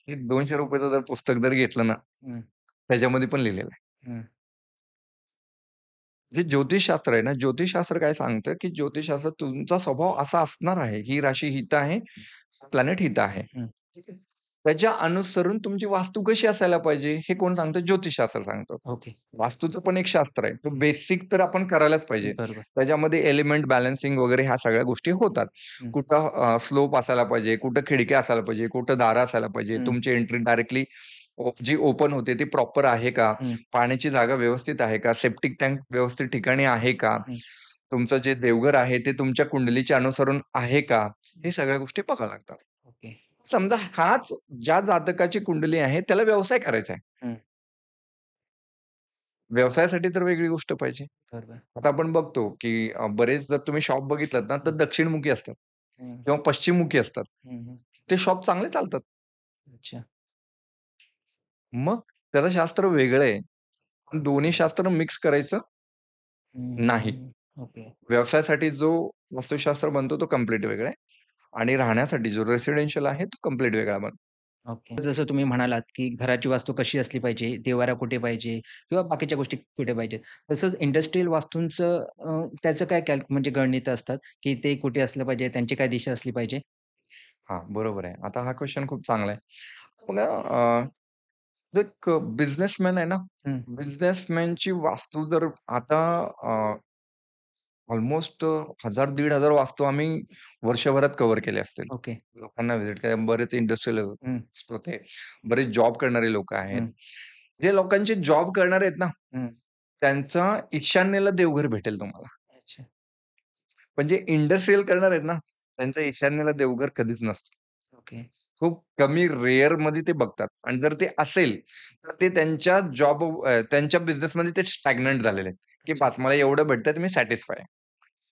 हे ₹200 जर पुस्तक जर घेतलं ना, हं, त्याच्यामध्ये पण लिहिलेलं आहे. हं, जे ज्योतिषशास्त्र आहे ना, ज्योतिषशास्त्र काय सांगतं, की ज्योतिषशास्त्र तुमचा स्वभाव असा असणार आहे. ही राशी हित आहे, प्लॅनेट हित आहे. हं. ठीक आहे. त्याच्या अनुसरून तुमची वास्तू कशी असायला पाहिजे, हे कोण सांगतं? ज्योतिषशास्त्र सांगतं. ओके. वास्तूचं पण एक शास्त्र आहे. तो हं. बेसिक तर आपण करायलाच पाहिजे. बरोबर. त्याच्यामध्ये एलिमेंट बॅलन्सिंग वगैरे ह्या सगळ्या गोष्टी होतात. हं, कुठं स्लोप असायला पाहिजे, कुठं खिडक्या असायला पाहिजे, कुठं दारं असायला पाहिजे. हं, तुमची एंट्री डायरेक्टली जी ओपन होते ती प्रॉपर आहे का? हं, पाण्याची जागा व्यवस्थित आहे का? सेप्टिक टँक व्यवस्थित ठिकाणी आहे का? हं. तुमचं जे देवघर आहे ते तुमच्या कुंडलीच्या अनुसरून आहे का? हे सगळ्या गोष्टी बघाव्या लागतात. ओके. समजा हाच ज्या जातकाची कुंडली आहे त्याला व्यवसाय करायचा आहे. हं. व्यवसायासाठी तर वेगळी गोष्ट पाहिजे. बरोबर. आता आपण बघतो, की बरेच जर तुम्ही शॉप बघितलात ना, तर हं, दक्षिणमुखी असतात हं, किंवा पश्चिममुखी असतात. हं, हं. ते शॉप चांगले चालतात. अच्छा. मग त्याचं शास्त्र वेगळं आहे. पण दोन्ही शास्त्र मिक्स करायचं हं, नाही. हं. ओके. व्यवसायासाठी जो वास्तुशास्त्र बनतो तो कंप्लीट वेगळा आहे आणि राहण्यासाठी जो रेसिडेन्शियल आहे तो कंप्लीट वेगळा बनतो. ओके. जसं तुम्ही म्हणालात, की घराची वास्तू कशी असली पाहिजे, देव्हारा कुठे पाहिजे किंवा बाकीच्या गोष्टी कुठे पाहिजेत. तसंच इंडस्ट्रियल वास्तूंचं त्याचं काय म्हणजे गणितं असतात, की ते कुठे असलं पाहिजे, त्यांची काय दिशा असली पाहिजे? हां, बरोबर आहे. आता हा क्वेशन खूप चांगला आहे. बघा जो एक बिझनेसमॅन आहे ना, हं. बिझनेसमॅनची वास्तू जर आता अल्मोस्ट 1000-1500 वास्तू आम्ही वर्षभरात कव्हर केले असतील. ओके. लोकांना व्हिजिट केल्या. बरेच इंडस्ट्रियल हं, होते. बरेच जॉब करणारे लोकं आहेत. हं, जे लोकांचे जॉब करणारे आहेत ना, हं. त्यांचा ईशान्येला देवघर भेटेल तुम्हाला. अच्छा. पण जे इंडस्ट्रियल करणार आहेत ना, त्यांचं ईशान्येला देवघर कधीच नसतं. ओके. खूप कमी रेअरमध्ये ते बघतात आणि जर ते असेल, तर ते त्यांच्या बिझनेसमध्ये ते स्टॅग्नंट झालेले आहेत, की अच्छा. बास मला एवढं भेटतंय तर मी सॅटिस्फाय आहे.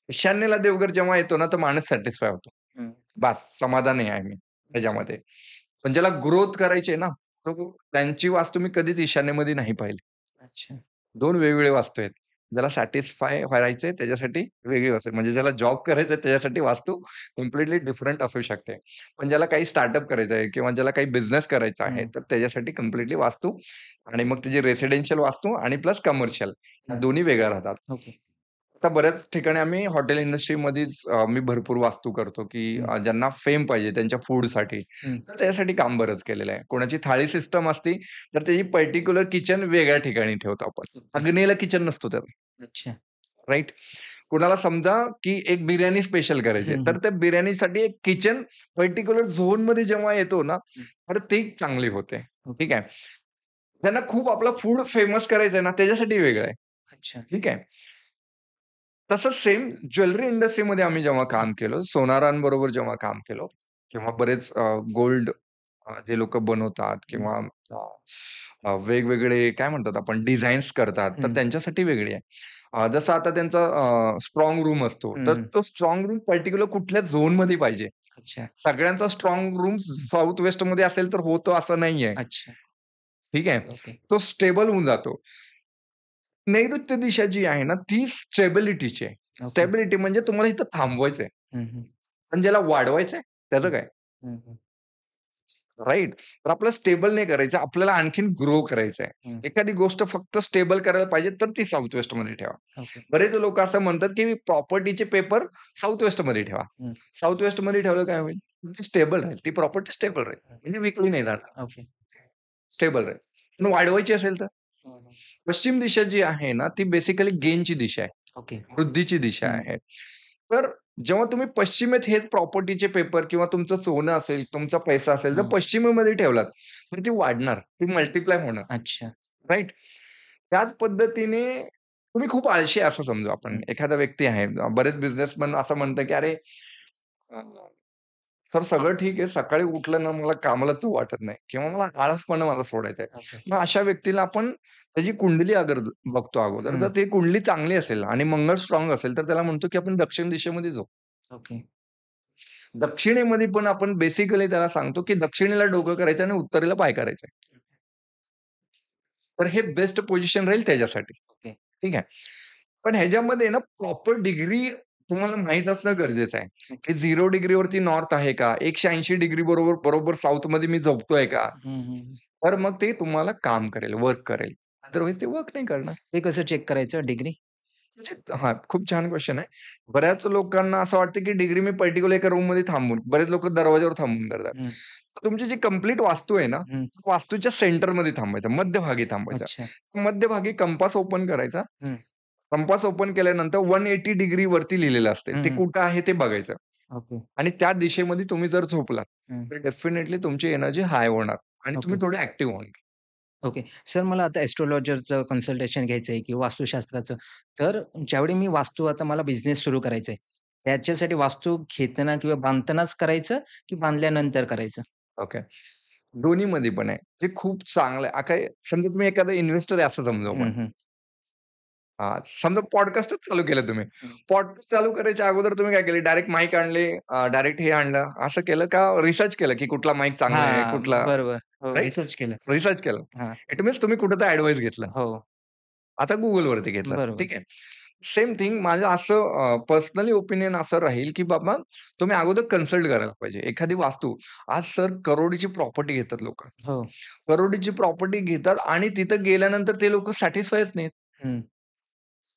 ईशान्येला देवघर जेव्हा येतो ना, तर माणूस सॅटिस्फाय होतो. हं. बास समाधानी आहे मी अच्छा. त्याच्यामध्ये. पण ज्याला ग्रोथ करायची आहे ना, तो त्यांची वास्तू मी कधीच ईशान्येमध्ये नाही पाहिली. अच्छा. 2 वेगवेगळे वास्तू आहेत. ज्याला सॅटिस्फाय व्हायचंय त्याच्यासाठी वेगळी वास्तू म्हणजे ज्याला जॉब करायचा आहे त्याच्यासाठी वास्तू कंप्लीटली डिफरंट असू शकते. पण ज्याला काही स्टार्टअप करायचं आहे किंवा ज्याला काही बिझनेस करायचा आहे, हं, तर त्याच्यासाठी कंप्लीटली वास्तू आणि मग त्याची रेसिडेन्शियल वास्तू आणि प्लस कमर्शियल ह्या हं. दोन्ही वेगळ्या राहतात. ओके. आता बऱ्याच ठिकाणी आम्ही हॉटेल इंडस्ट्रीमध्येच मी भरपूर वास्तू करतो, की हं, ज्यांना फेम पाहिजे त्यांच्या फूडसाठी, हं. तर त्याच्यासाठी काम बरंच केलेलं आहे. कोणाची थाळी सिस्टम असते, तर त्याची पर्टिक्युलर किचन वेगळ्या ठिकाणी ठेवतो आपण. ओके. अग्नेयला किचन नसतो त्याला, अच्छा. राइट? कुणाला समजा, की एक बिर्याणी स्पेशल करायची आहे, हं, हं. तर त्या बिर्याणीसाठी एक किचन पर्टिक्युलर झोनमध्ये जेव्हा येतो ना, हं. तर ती चांगली होते. ओके. ठीक आहे. त्यांना खूप आपलं फूड फेमस करायचं आहे ना, त्याच्यासाठी वेगळं आहे. अच्छा. ठीक आहे. तसंच सेम ज्वेलरी इंडस्ट्रीमध्ये आम्ही जेव्हा हं, काम केलं, सोनारांबरोबर जेव्हा काम केलं किंवा बरेच गोल्ड जे लोकं बनवतात हं, किंवा अ, अ, वेगवेगळे काय म्हणतात आपण डिझाईन्स करतात, तर हं. त्यांच्यासाठी वेगळी आहे. जसं आता त्यांचा स्ट्रॉंग रूम असतो, तर हं. तो स्ट्रॉंग रूम पर्टिक्युलर कुठल्या झोनमध्ये पाहिजे. अच्छा, सगळ्यांचा स्ट्रॉंग रूम साउथ वेस्टमध्ये असेल तर होतो असं नाहीये. अच्छा. ठीक आहे. ओके, तो स्टेबल होऊन जातो. नैऋत्य दिशा जी आहे ना, ती स्टॅबिलिटीची आहे. ओके. स्टॅबिलिटी म्हणजे तुम्हाला इथं थांबवायचंय. हं, हं. पण ज्याला वाढवायचंय त्याचं हं, काय? हं, हं, राइट? तर आपल्याला स्टेबल नाही करायचं, आपल्याला आणखीन ग्रो करायचंय. हं. एखादी गोष्ट फक्त स्टेबल करायला पाहिजे, तर ती साउथ वेस्टमध्ये ठेवा. ओके. बरेच लोकं असं म्हणतात, की प्रॉपर्टीचे पेपर साउथ वेस्टमध्ये ठेवा. हं, साउथ वेस्टमध्ये ठेवलं काय होईल? ती स्टेबल राहील. ती प्रॉपर्टी स्टेबल राहील. हं. म्हणजे विकली नाही जाणार. ओके. स्टेबल राहील. पण वाढवायची असेल तर? हं, हं. पश्चिम दिशा जी आहे ना, ती बेसिकली गेनची दिशा आहे. ओके. वृद्धीची दिशा हं, आहे. तर जेव्हा तुम्ही पश्चिमेत हेच प्रॉपर्टीचे पेपर किंवा तुमचं सोनं असेल, तुमचा पैसा असेल, जर हं. पश्चिमेमध्ये ठेवलात, तर ती वाढणार, ती मल्टिप्लाय होणार. अच्छा. राइट? त्याच पद्धतीने तुम्ही खूप आळशी आहे असं समजू आपण. हं, एखादा व्यक्ती आहे, बरेच बिझनेसमन असं म्हणतात, की "अरे, अ, सर सगळं ठीक आहे. सकाळी उठलं ना मला कामाला जाऊ वाटत नाही किंवा मला आळसपणा मला सोडायचा आहे." ओके. मग अशा व्यक्तीला आपण त्याची कुंडली अगर बघतो अगोदर. हं, जर ती कुंडली चांगली असेल आणि मंगळ स्ट्राँग असेल, तर त्याला म्हणतो, की आपण दक्षिण दिशेमध्ये जाऊ. ओके. दक्षिणेमध्ये पण आपण बेसिकली त्याला सांगतो, की दक्षिणेला डोकं करायचं आणि उत्तरेला पाय करायचे. तर हे बेस्ट पोझिशन राहील त्याच्यासाठी. ओके. ठीक आहे. पण ह्याच्यामध्ये ना प्रॉपर डिग्री तुम्हाला माहीत असणं गरजेचं आहे, ओके. की 0 डिग्रीवरती नॉर्थ आहे का? 180 डिग्री बरोबर बरोबर साउथमध्ये मी झोपतोय का? हं, हं. तर मग ते तुम्हाला काम करेल, वर्क करेल. अदरवाईज ते वर्क नाही करणार. ते कसं चेक करायचं डिग्री? म्हणजे हां, खूप छान क्वेशन आहे. बऱ्याच लोकांना असं वाटतं, की डिग्री मी पर्टिक्युलर एका रूममध्ये थांबून बरेच लोकं दरवाजावर थांबून करतात. हं, तुमची जी कंप्लीट वास्तू आहे ना, हं. वास्तूच्या सेंटरमध्ये थांबायचं, मध्यभागी थांबायचं. अच्छा. मध्यभागी कंपास ओपन करायचा. हं, कंपास ओपन केल्यानंतर 180 डिग्री वरती लिहिलेलं असते. हं, ते हं. कुठं आहे ते बघायचं ओके. आणि त्या दिशेमध्ये तुम्ही जर झोपलात, हं. तर डेफिनिटली तुमची एनर्जी हाय होणार आणि ओके. तुम्ही थोडे ॲक्टिव्ह होणार. ओके. सर मला आता एस्ट्रोलॉजरचं कन्सल्टेशन घ्यायचं आहे किंवा वास्तुशास्त्राचं. तर ज्यावेळी मी वास्तू आता मला बिझनेस सुरू करायचा आहे. त्याच्यासाठी वास्तू घेताना किंवा बांधतानाच करायचं की बांधल्यानंतर करायचं? ओके. दोन्हीमध्ये पण आहे. जे खूप चांगलं आहे. काय समजा तुम्ही एखादा इन्व्हेस्टर आहे असं समजू आपण. हं, हं. समजा पॉडकास्टच चालू केलं तुम्ही. हं. पॉडकास्ट चालू करायच्या अगोदर तुम्ही काय केले? डायरेक्ट माईक आणले, डायरेक्ट हे आणलं, असं केलं का रिसर्च केलं, की कुठला माईक चांगला आहे, हां, कुठला बरोबर. हो, राइट? रिसर्च केलं. रिसर्च केलं. हां. इट मीन्स तुम्ही कुठेतरी एडव्हाइस घेतलं. हो, आता Googleवरती घेतलात. बरोबर. ठीक आहे. सेम थिंग माझं असं पर्सनली ओपिनियन असं राहील, की बाबा तुम्ही अगोदर कन्सल्ट करायला पाहिजे. एखादी वास्तू आज सर करोडीची प्रॉपर्टी घेतात लोकं. हो. करोडीची प्रॉपर्टी घेतात आणि तिथं गेल्यानंतर ते लोकं सॅटिस्फायच नाहीत. हं,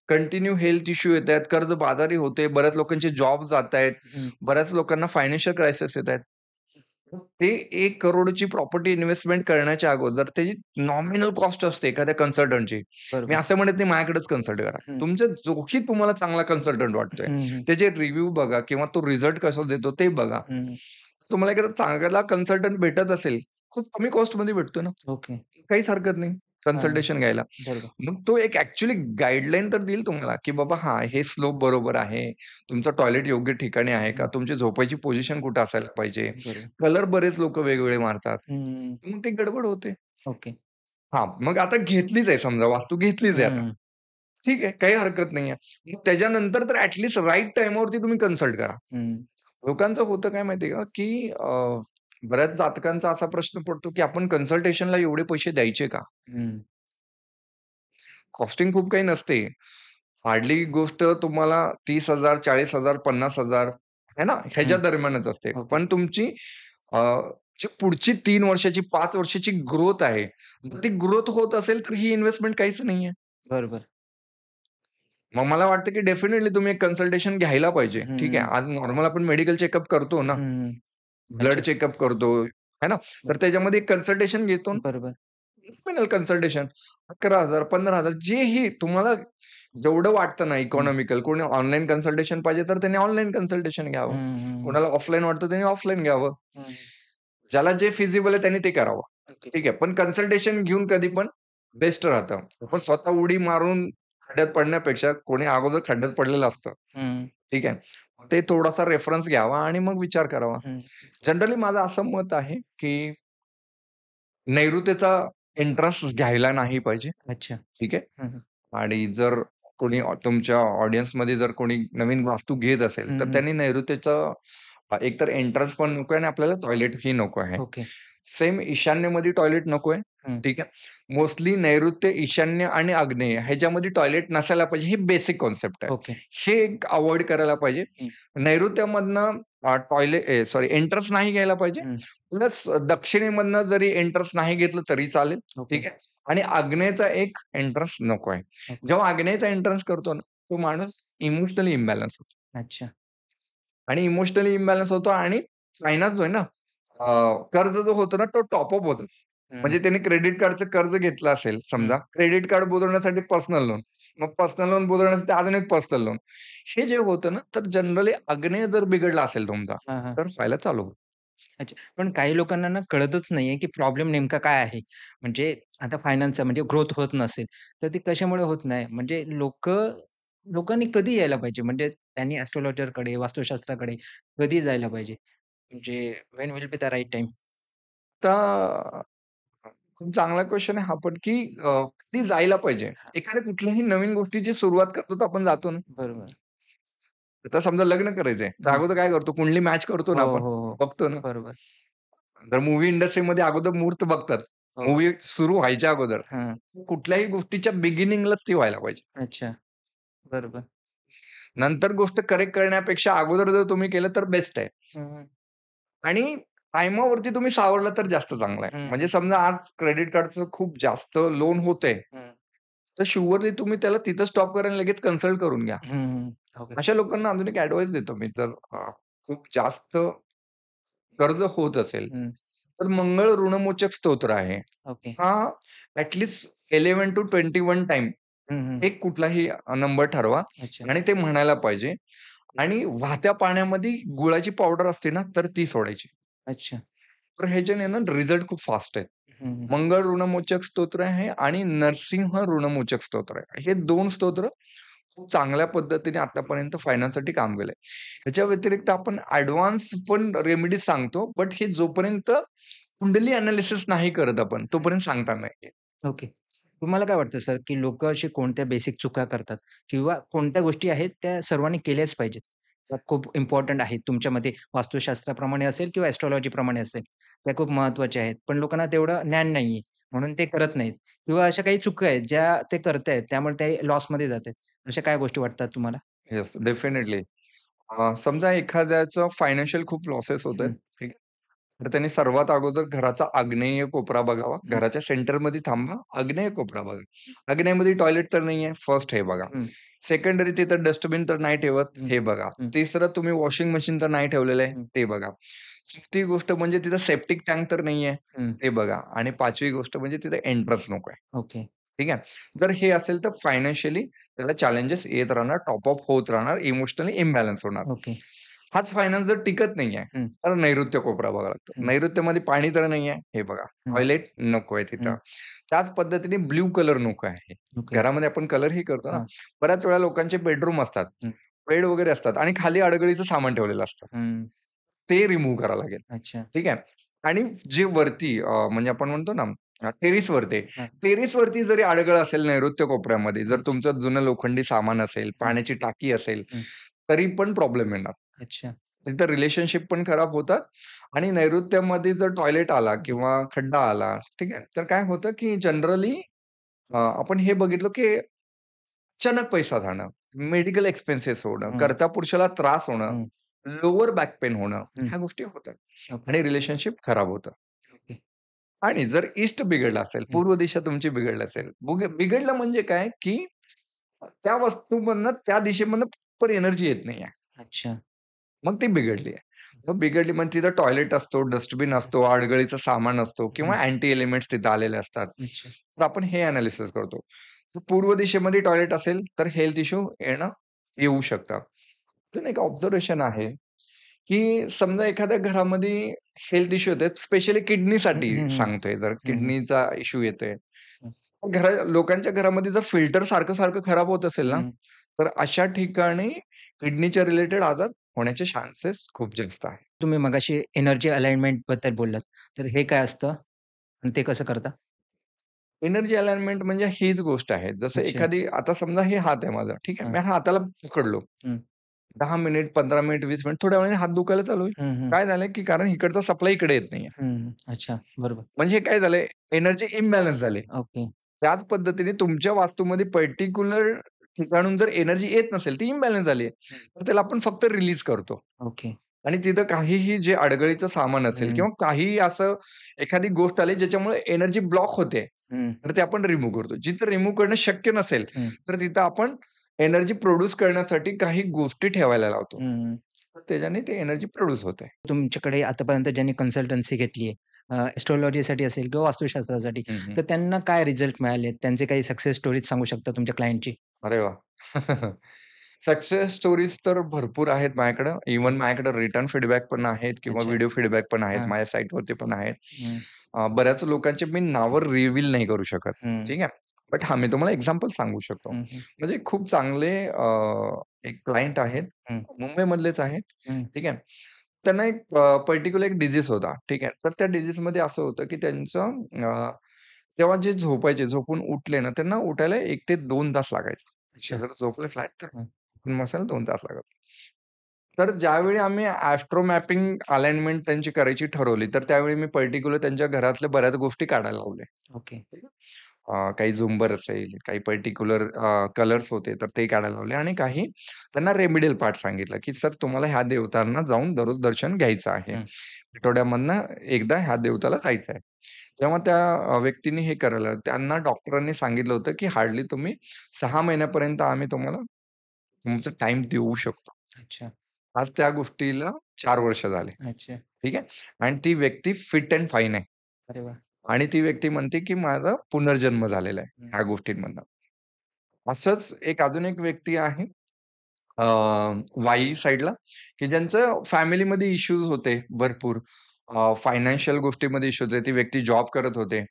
कंटिन्यू हेल्थ इश्यू येतायत, कर्जबाजारी होते, बऱ्याच लोकांचे जॉब जातायत, हं. बऱ्याच लोकांना फायनान्शियल क्रायसिस येतायत. मग ते 1 करोडची प्रॉपर्टी इन्व्हेस्टमेंट करण्याच्या अगोदर त्याची नॉमिनल कॉस्ट असते एखाद्या कन्सल्टंटची. मी बरोबर. असं म्हणत नाही माझ्याकडेच कन्सल्ट करा. हं, तुमच्या जोखीत तुम्हाला चांगला कन्सल्टंट वाटतोय. हं, हं, त्याचे रिव्ह्यू बघा किंवा तो रिझल्ट कसा देतो ते बघा. हं. तुम्हाला एखादा चांगला कन्सल्टंट भेटत असेल, खूप कमी कॉस्टमध्ये भेटतो ना. ओके. काहीच हरकत नाही हां, कन्सल्टेशन घ्यायला. बरोबर. मग तो एक ॲक्चुअली गाईडलाईन तर देईल तुम्हाला, की बाबा हां, हे स्लोप बरोबर आहे. तुमचं टॉयलेट योग्य ठिकाणी आहे का? हं, तुमची झोपायची पोझिशन कुठे असायला पाहिजे? बरोबर. कलर बरेच लोकं वेगवेगळे मारतात. हं, मग ती गडबड होते. ओके. हां, मग आता घेतलीच आहे समजा वास्तू घेतलीच आहे आता. हं, ठीक आहे, काही हरकत नाहीये. मग त्याच्यानंतर तर ॲट लीस्ट राइट टाईमावरती तुम्ही कन्सल्ट करा. हं, लोकांचं होतं काय माहिती का, की बऱ्याच जातकांचा असा प्रश्न पडतो, की आपण कन्सल्टेशनला एवढे पैसे द्यायचे का? हं. कॉस्टिंग खूप काही नसते. हार्डली गोष्ट तुम्हाला 30,000, 40,000, 50,000 है ना, ह्याच्या हं, दरम्यानच असते. ओके. पण तुमची अ, जी पुढची 3 वर्षाची, 5 वर्षाची ग्रोथ आहे. जर ती ग्रोथ होत असेल, तर ही इन्व्हेस्टमेंट काहीच नाहीये. बरोबर. मग मला वाटतं, की डेफिनिटली तुम्ही एक कन्सल्टेशन घ्यायला पाहिजे. ठीक आहे. हं, आज नॉर्मल आपण मेडिकल चेकअप करतो ना, हं. ब्लड अच्छा. चेकअप करतो, है ना. तर त्याच्यामध्ये एक कन्सल्टेशन घेतो ना. बरोबर. फायनल कन्सल्टेशन 11,000 15,000 जेही तुम्हाला जेवढं वाटतं ना हं, इकॉनॉमिकल, कोणी ऑनलाईन कन्सल्टेशन पाहिजे तर त्याने ऑनलाईन कन्सल्टेशन हं, घ्यावं. हं, कोणाला ऑफलाईन वाटतं त्याने ऑफलाईन घ्यावं. हं. ज्याला जे फिजिबल आहे त्याने ते करावं. ओके. ठीक आहे. पण कन्सल्टेशन घेऊन कधी पण बेस्ट राहतं. आपण स्वतः उडी मारून खड्ड्यात पडण्यापेक्षा कोणी अगोदर खड्ड्यात पडलेलं असतं. हं, ठीक आहे. ते थोडासा रेफरन्स घ्यावा आणि मग विचार करावा. हं. जनरली माझं असं मत आहे, की नैऋत्येचा एंट्रन्स घ्यायला नाही पाहिजे. अच्छा. ठीक आहे. हं, हं. आणि जर कोणी तुमच्या ऑडियन्समध्ये जर कोणी नवीन वास्तू घेत असेल, हं, तर हं. त्यांनी नैऋत्येचं एकतर एंट्रन्स पण नको आहे आणि आपल्याला टॉयलेटही नको आहे. ओके. सेम ईशान्येमध्ये टॉयलेट नको आहे. हं. ठीक आहे. मोस्टली नैऋत्य, ईशान्य आणि आग्नेय ह्याच्यामध्ये टॉयलेट नसायला पाहिजे. ही बेसिक कन्सेप्ट आहे. ओके. हे एक अव्हॉइड करायला पाहिजे. हं, नैऋत्यमधनं सॉरी एंट्रन्स नाही घ्यायला पाहिजे. हं. प्लस दक्षिणेमधनं जरी एंट्रन्स नाही घेतलं तरी चालेल. ओके, ठीक आहे. आणि आग्नेयचा एक एंट्रन्स नको आहे. ओके. जेव्हा आग्नेयचा एंट्रन्स करतो ना, तो माणूस इमोशनली इम्बॅलन्स होतो. अच्छा. आणि इमोशनली इम्बॅलन्स होतो आणि फायनान्स जो आहे ना, कर्ज जो होतो ना, तो टॉप-अप होतो. हं, म्हणजे त्यांनी क्रेडिट कार्डचं कर्ज घेतलं असेल हं. समजा, क्रेडिट कार्ड बुडवण्यासाठी पर्सनल लोन, मग पर्सनल लोन बुडवण्यासाठी अजून एक पर्सनल लोन. हे जे होतं ना, तर जनरली आग्नेय जर बिघडला असेल तुमचा, हां, हां. तर व्हायला चालू होतं. अच्छा. पण काही लोकांना ना कळतच नाहीये, की प्रॉब्लेम नेमका काय आहे? म्हणजे आता फायनान्सचा म्हणजे ग्रोथ होत नसेल, तर ती कशामुळे होत नाही? म्हणजे लोकांनी कधी यायला पाहिजे? म्हणजे त्यांनी एस्ट्रोलॉजरकडे, वास्तुशास्त्राकडे कधी जायला पाहिजे? म्हणजे when will be the right time? तर खूप चांगला क्वेशन आहे हा पण, की कधी जायला पाहिजे. हां, एखाद्या कुठल्याही नवीन गोष्टीची सुरुवात करतो तर आपण जातो ना. बरोबर. आता समजा लग्न करायचंय, तर हं. अगोदर काय करतो? कुंडली मॅच करतो हो, ना आपण. हो, हो. बघतो ना. बरोबर. तर मूव्ही इंडस्ट्रीमध्ये अगोदर मुहूर्त बघतात. हो. मूव्ही सुरू व्हायच्या अगोदर. हां. कुठल्याही गोष्टीच्या बिगिनिंगलाच ती व्हायला पाहिजे. अच्छा. बरोबर. नंतर गोष्ट करेक्ट करण्यापेक्षा अगोदर जर तुम्ही केलं तर बेस्ट आहे. हं, हं. आणि टाईमावरती तुम्ही सावरलं तर जास्त चांगलं आहे. हं, म्हणजे समजा आज क्रेडिट कार्डचं खूप जास्त लोन होतंय, हं. तर शुअरली तुम्ही त्याला तिथं स्टॉप करा आणि लगेच कन्सल्ट करून घ्या. हं, ओके. अशा लोकांना अजून एक ॲडवाइस देतो मी, जर खूप जास्त कर्ज होत असेल, हं. तर मंगळ ऋणमोचक स्तोत्र आहे. ओके. हा ॲटलीस्ट 11 to 21 टाइम हं, हं. एक कुठलाही नंबर ठरवा अच्छा. आणि ते म्हणायला पाहिजे आणि वाहत्या पाण्यामध्ये गुळाची पावडर असते ना, तर ती सोडायची. अच्छा. तर ह्याच्याने ना रिझल्ट खूप फास्ट आहेत. हं, हं. मंगळ ऋणमोचक स्तोत्र आहे आणि नरसिंह ऋणमोचक स्तोत्र आहे. हे 2 स्तोत्र खूप चांगल्या पद्धतीने आतापर्यंत फायनान्ससाठी काम केलंय. ह्याच्या व्यतिरिक्त आपण ॲडव्हान्स पण रेमेडीज सांगतो, बट हे जोपर्यंत कुंडली एनालिसिस नाही करत आपण, तोपर्यंत सांगता नाही येत. ओके. तुम्हाला काय वाटतं सर, की लोकं अशी कोणत्या बेसिक चुका करतात किंवा कोणत्या गोष्टी आहेत त्या सर्वांनी केल्याच पाहिजेत? त्या खूप इम्पोर्टंट आहेत तुमच्या मते वास्तुशास्त्राप्रमाणे असेल किंवा एस्ट्रोलॉजीप्रमाणे असेल. त्या खूप महत्त्वाच्या आहेत. पण लोकांना तेवढं ज्ञान नाहीये म्हणून ते करत नाहीत किंवा अशा काही चुका आहेत ज्या ते करतायत त्यामुळे ते लॉसमध्ये जातायत. अशा काय गोष्टी वाटतात तुम्हाला? Yes, definitely. समजा एखाद्याचं फायनान्शियल खूप लॉसेस होतायत, हं, ठीक आहे. तर त्यांनी सर्वात अगोदर घराचा आग्नेय कोपरा बघावा. हं, घराच्या सेंटरमध्ये थांबा, आग्नेय कोपरा बघा. आग्नेयमध्ये टॉयलेट तर नाहीये, फर्स्ट हे बघा. हं, सेकंडरी तिथं डस्टबिन तर नाही ठेवत, हं, हे बघा. हं, तिसरं तुम्ही वॉशिंग मशीन तर नाही ठेवलेलं आहे, हं, ते बघा. 4थी गोष्ट म्हणजे तिथं सेप्टिक टँक तर नाहीये, हं. ते बघा. आणि 5वी गोष्ट म्हणजे तिथे एंट्रन्स नकोय. ओके. ठीक आहे. जर हे असेल तर फायनान्शियली त्याला चॅलेंजेस येत राहणार, टॉप अप होत राहणार, इमोशनली इम्बॅलन्स होणार. ओके. हाच फायनान्स जर टिकत नाहीये, हं, तर नैऋत्य कोपरा बघावा लागतो. हं, नैऋत्यमध्ये पाणी तर नाहीये, हे बघा. हं, टॉयलेट नकोय हं. तिथं. त्याच पद्धतीने ब्लू कलर नको आहे. ओके. घरामध्ये आपण कलरही करतो ना. हां. बऱ्याच वेळा लोकांचे बेडरूम असतात, हं, बेड वगैरे असतात आणि खाली अडगळीचं सामान ठेवलेलं असतं. हं. ते रिमूव्ह करावं लागेल. अच्छा. ठीक आहे. आणि जे वरती म्हणजे आपण म्हणतो ना टेरेसवरती आहे. हां. टेरेसवरती जरी अडगळ असेल नैऋत्य कोपऱ्यामध्ये, जर अच्छा. तुमचं जुनं लोखंडी सामान असेल, हं, पाण्याची टाकी असेल, हं. तरी पण प्रॉब्लेम येणार. अच्छा. तिथं रिलेशनशिप पण खराब होतात आणि नैऋत्यामध्ये जर टॉयलेट आला हं, किंवा खड्डा आला, ठीक आहे. तर काय होतं, की जनरली आपण हे बघितलं, की अचानक पैसा जाणं, मेडिकल एक्सपेन्सेस होणं, हं, कर्त्या पुरुषाला त्रास होणं, हं, लोवर बॅक पेन होणं, हं. ह्या गोष्टी होतात ओके, आणि रिलेशनशिप खराब होतं. ओके. आणि जर ईस्ट बिघडला असेल, हं. पूर्व दिशा तुमची बिघडली असेल, बिघडलं म्हणजे काय, की त्या वस्तूमधनं, त्या दिशेमधनं प्रॉपर एनर्जी येत नाहीये. अच्छा. मग ती बिघडली आहे. मग बिघडली म्हणजे तिथं टॉयलेट असतो, डस्टबिन असतो, अडगळीचं सामान असतो किंवा हं. अँटी एलिमेंट्स तिथं आलेले असतात. अच्छा. तर आपण हे एनालिसिस करतो. तर पूर्व दिशेमध्ये टॉयलेट असेल, तर हेल्थ इश्यू येऊ शकतात. अजून एक ऑब्झर्वेशन आहे, की समजा एखाद्या घरामध्ये हेल्थ इश्यू येतोय, स्पेशली हं, किडनीसाठी हं, हं. सांगतोय, जर हं, हं. किडनीचा इश्यू येतोय. हं, लोकांच्या घरामध्ये जर फिल्टर सारखं-सारखं खराब होत असेल ना, हं. तर अशा ठिकाणी किडनीच्या रिलेटेड आजार होण्याचे चान्सेस खूप जास्त आहेत. तुम्ही मगाशी एनर्जी अलाइनमेंट बद्दल बोललात. तर हे काय असतं? आणि ते कसं करता? एनर्जी अलाइनमेंट म्हणजे हीच गोष्ट आहे. जसं अच्छा. एखादी आता समजा हे हात आहे माझा, ठीक आहे. हां. मी हाताला पकडलो. हं. 10 मिनिट, 15 मिनिट, 20 मिनिट थोड्या वेळाने हात दुखायला चालू होईल. हं, हं. काय झालंय, की कारण इकडचा सप्लाय इकडे येत नाहीये. हं. अच्छा. बरोबर. म्हणजे काय झालंय, एनर्जी इम्बॅलन्स झाली. ओके. त्याच पद्धतीने तुमच्या वास्तूमध्ये पर्टिक्युलर ठिकाणून जर एनर्जी येत नसेल, ती इम्बॅलन्स झाली आहे. हं. तर त्याला आपण फक्त रिलीज करतो. ओके. आणि तिथं काहीही जे अडगळीचं सामान असेल हं. किंवा काहीही असं एखादी गोष्ट आली ज्याच्यामुळे एनर्जी ब्लॉक होते, हं. तर ते आपण रिमूव्ह करतो. जिथं रिमूव्ह करणं शक्य नसेल, हं. तर तिथं आपण एनर्जी प्रोड्यूस करण्यासाठी काही गोष्टी ठेवायला लावतो. हं. तर त्याच्याने ते एनर्जी प्रोड्यूस होते. तुमच्याकडे आतापर्यंत ज्यांनी कन्सल्टन्सी घेतली आहे, एस्ट्रोलॉजीसाठी असेल किंवा वास्तुशास्त्रासाठी, हं, हं. तर त्यांना काय रिझल्ट मिळाले? त्यांचे काही सक्सेस स्टोरीज सांगू शकता तुमच्या क्लायंटची? अरे वाह! सक्सेस स्टोरीज तर भरपूर आहेत माझ्याकडं. इव्हन माझ्याकडे रिटर्न फीडबॅक पण आहेत किंवा अच्छा. व्हिडिओ फीडबॅक पण आहेत. हां. माझ्या साइटवरती पण आहेत. हं. बऱ्याच लोकांचे मी नावं रिव्हील नाही करू शकत. हं. ठीक आहे. बट हां, मी तुम्हाला एक्झाम्पल सांगू शकतो. हं, हं. म्हणजे खूप चांगले एक क्लायंट आहेत. हं. मुंबईमधलेच आहेत. हं. ठीक आहे. त्यांना एक पर्टिक्युलर एक डिसीज होता. ठीक आहे. तर त्या डिसीजमध्ये असं होतं, की त्यांचं तेव्हा जे झोपायचे, झोपून उठले ना, त्यांना उठायला 1 ते 2 तास लागायचे. ते अच्छा. जर झोपले फ्लॅट तर हं. उठून बसायला 2 तास लागत. तर ज्यावेळी आम्ही एस्ट्रो मॅपिंग अलाइनमेंट त्यांची करायची ठरवली, तर त्यावेळी मी पर्टिक्युलर त्यांच्या घरातल्या बऱ्याच गोष्टी काढायला लावल्या. ओके. काही झुंबर असेल, काही पर्टिक्युलर कलर्स होते, तर ते काढायला लावले आणि काही त्यांना रेमेडियल पार्ट सांगितलं, की "सर तुम्हाला ह्या देवतांना जाऊन दररोज दर्शन घ्यायचं आहे. हं. आठवड्यामधनं एकदा ह्या देवताला जायचं आहे." जेव्हा त्या व्यक्तीने हे करायला त्यांना डॉक्टरांनी सांगितलं होतं, की हार्डली तुम्ही 6 महिन्यापर्यंत आम्ही तुम्हाला तुमचा टाईम देऊ शकतो. अच्छा. आज त्या गोष्टीला 4 वर्ष झाले. अच्छा. ठीक आहे. आणि ती व्यक्ती फिट अँड फाईन आहे. अरे वाह! आणि ती व्यक्ती म्हणते, की माझा पुनर्जन्म झालेला आहे हं. ह्या गोष्टींमधनं. असंच एक अजून एक व्यक्ती आहे अ, वाई साइडला, की ज्यांचं फॅमिलीमध्ये इश्यूज होते भरपूर. फायनान्शियल गोष्टीमध्ये इश्यूज होते. ती व्यक्ती जॉब करत होते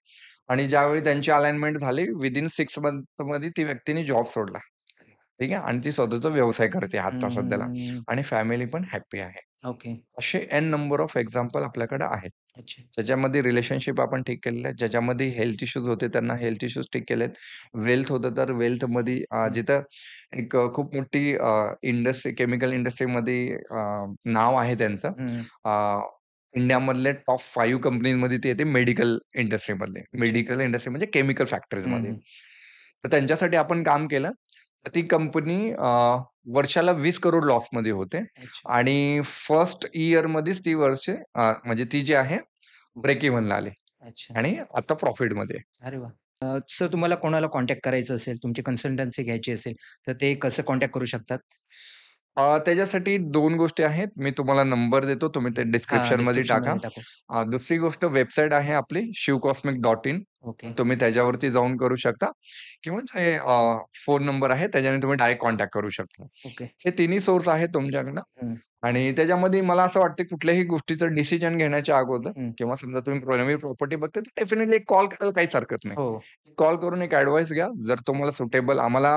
आणि ज्यावेळी त्यांची अलाइनमेंट झाली विथिन 6 मंथमध्ये ती व्यक्तीने जॉब सोडला. ठीक आहे. आणि ती स्वतःचा व्यवसाय करते आता सध्याला हं. आणि फॅमिली पण हॅपी आहे. ओके. असे एन नंबर ऑफ एक्झाम्पल आपल्याकडे आहेत. अच्छा. ज्याच्यामध्ये रिलेशनशिप आपण ठीक केलेलं आहे. ज्याच्यामध्ये हेल्थ इश्यूज होते त्यांना हेल्थ इश्यूज ठीक केलेत. वेल्थ होतं तर वेल्थमध्ये हं. जिथं एक खूप मोठी इंडस्ट्री केमिकल इंडस्ट्रीमध्ये नाव आहे त्यांचं. हं. अ, इंडियामधले टॉप 5 कंपनीजमध्ये ते येते मेडिकल इंडस्ट्रीमधले. अच्छा. मेडिकल इंडस्ट्री म्हणजे केमिकल हं, फॅक्टरीजमध्ये. हं. तर त्यांच्यासाठी आपण काम केलं. तर ती कंपनी वर्षाला 20 करोड लॉसमध्ये होते अच्छा. आणि फर्स्ट इयरमध्येच ती म्हणजे ती जी आहे ब्रेक इव्हनला आली अच्छा. आणि आता प्रॉफिटमध्ये आहे. अरे वाह! जसं तुम्हाला कोणाला कॉन्टॅक्ट करायचं असेल, तुमची कन्सल्टन्सी घ्यायची असेल, तर ते कसं कॉन्टॅक्ट करू शकतात? त्याच्यासाठी 2 गोष्टी आहेत. मी तुम्हाला नंबर देतो. तुम्ही ते हां, डिस्क्रिप्शनमध्ये टाका. डिस्क्रिप्शनमध्ये टाकू. दुसरी गोष्ट वेबसाईट आहे आपली shivcosmic.in. ओके. तुम्ही त्याच्यावरती जाऊन करू शकता किंवा जे फोन नंबर आहे त्याच्याने तुम्ही डायरेक्ट कॉन्टॅक्ट करू शकता. ओके. हे तिन्ही सोर्स आहेत तुमच्याकडनं हं. आणि त्याच्यामध्ये मला असं वाटतं कुठल्याही गोष्टीचं डिसिजन घेण्याच्या अगोदर हं. किंवा समजा तुम्ही नवीन प्रॉपर्टी बघताय तर डेफिनिटली एक कॉल करायला काहीच हरकत नाही. हो. कॉल करून एक ॲडव्हाइस घ्या. जर तुम्हाला सुटेबल आम्हाला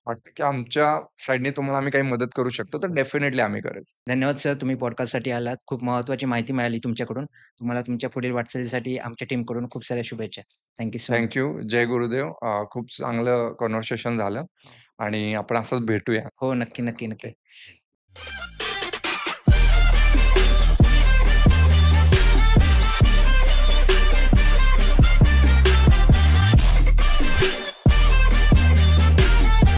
वाटतं की आमच्या साइडने तुम्हाला आम्ही काही मदत करू शकतो, तर डेफिनिटली आम्ही करेल. धन्यवाद सर, तुम्ही पॉडकास्टसाठी आलात. खूप महत्त्वाची माहिती मिळाली तुमच्याकडून. तुम्हाला तुमच्या पुढील वाटचालीसाठी आमच्या टीमकडून खूप साऱ्या शुभेच्छा. Thank so much. थँक जय गुरुदेव. खूप चांगलं कन्व्हर्सेशन झालं हो. आणि आपण असंच भेटूया. हो, नक्की, नक्की, ओके. नक्की.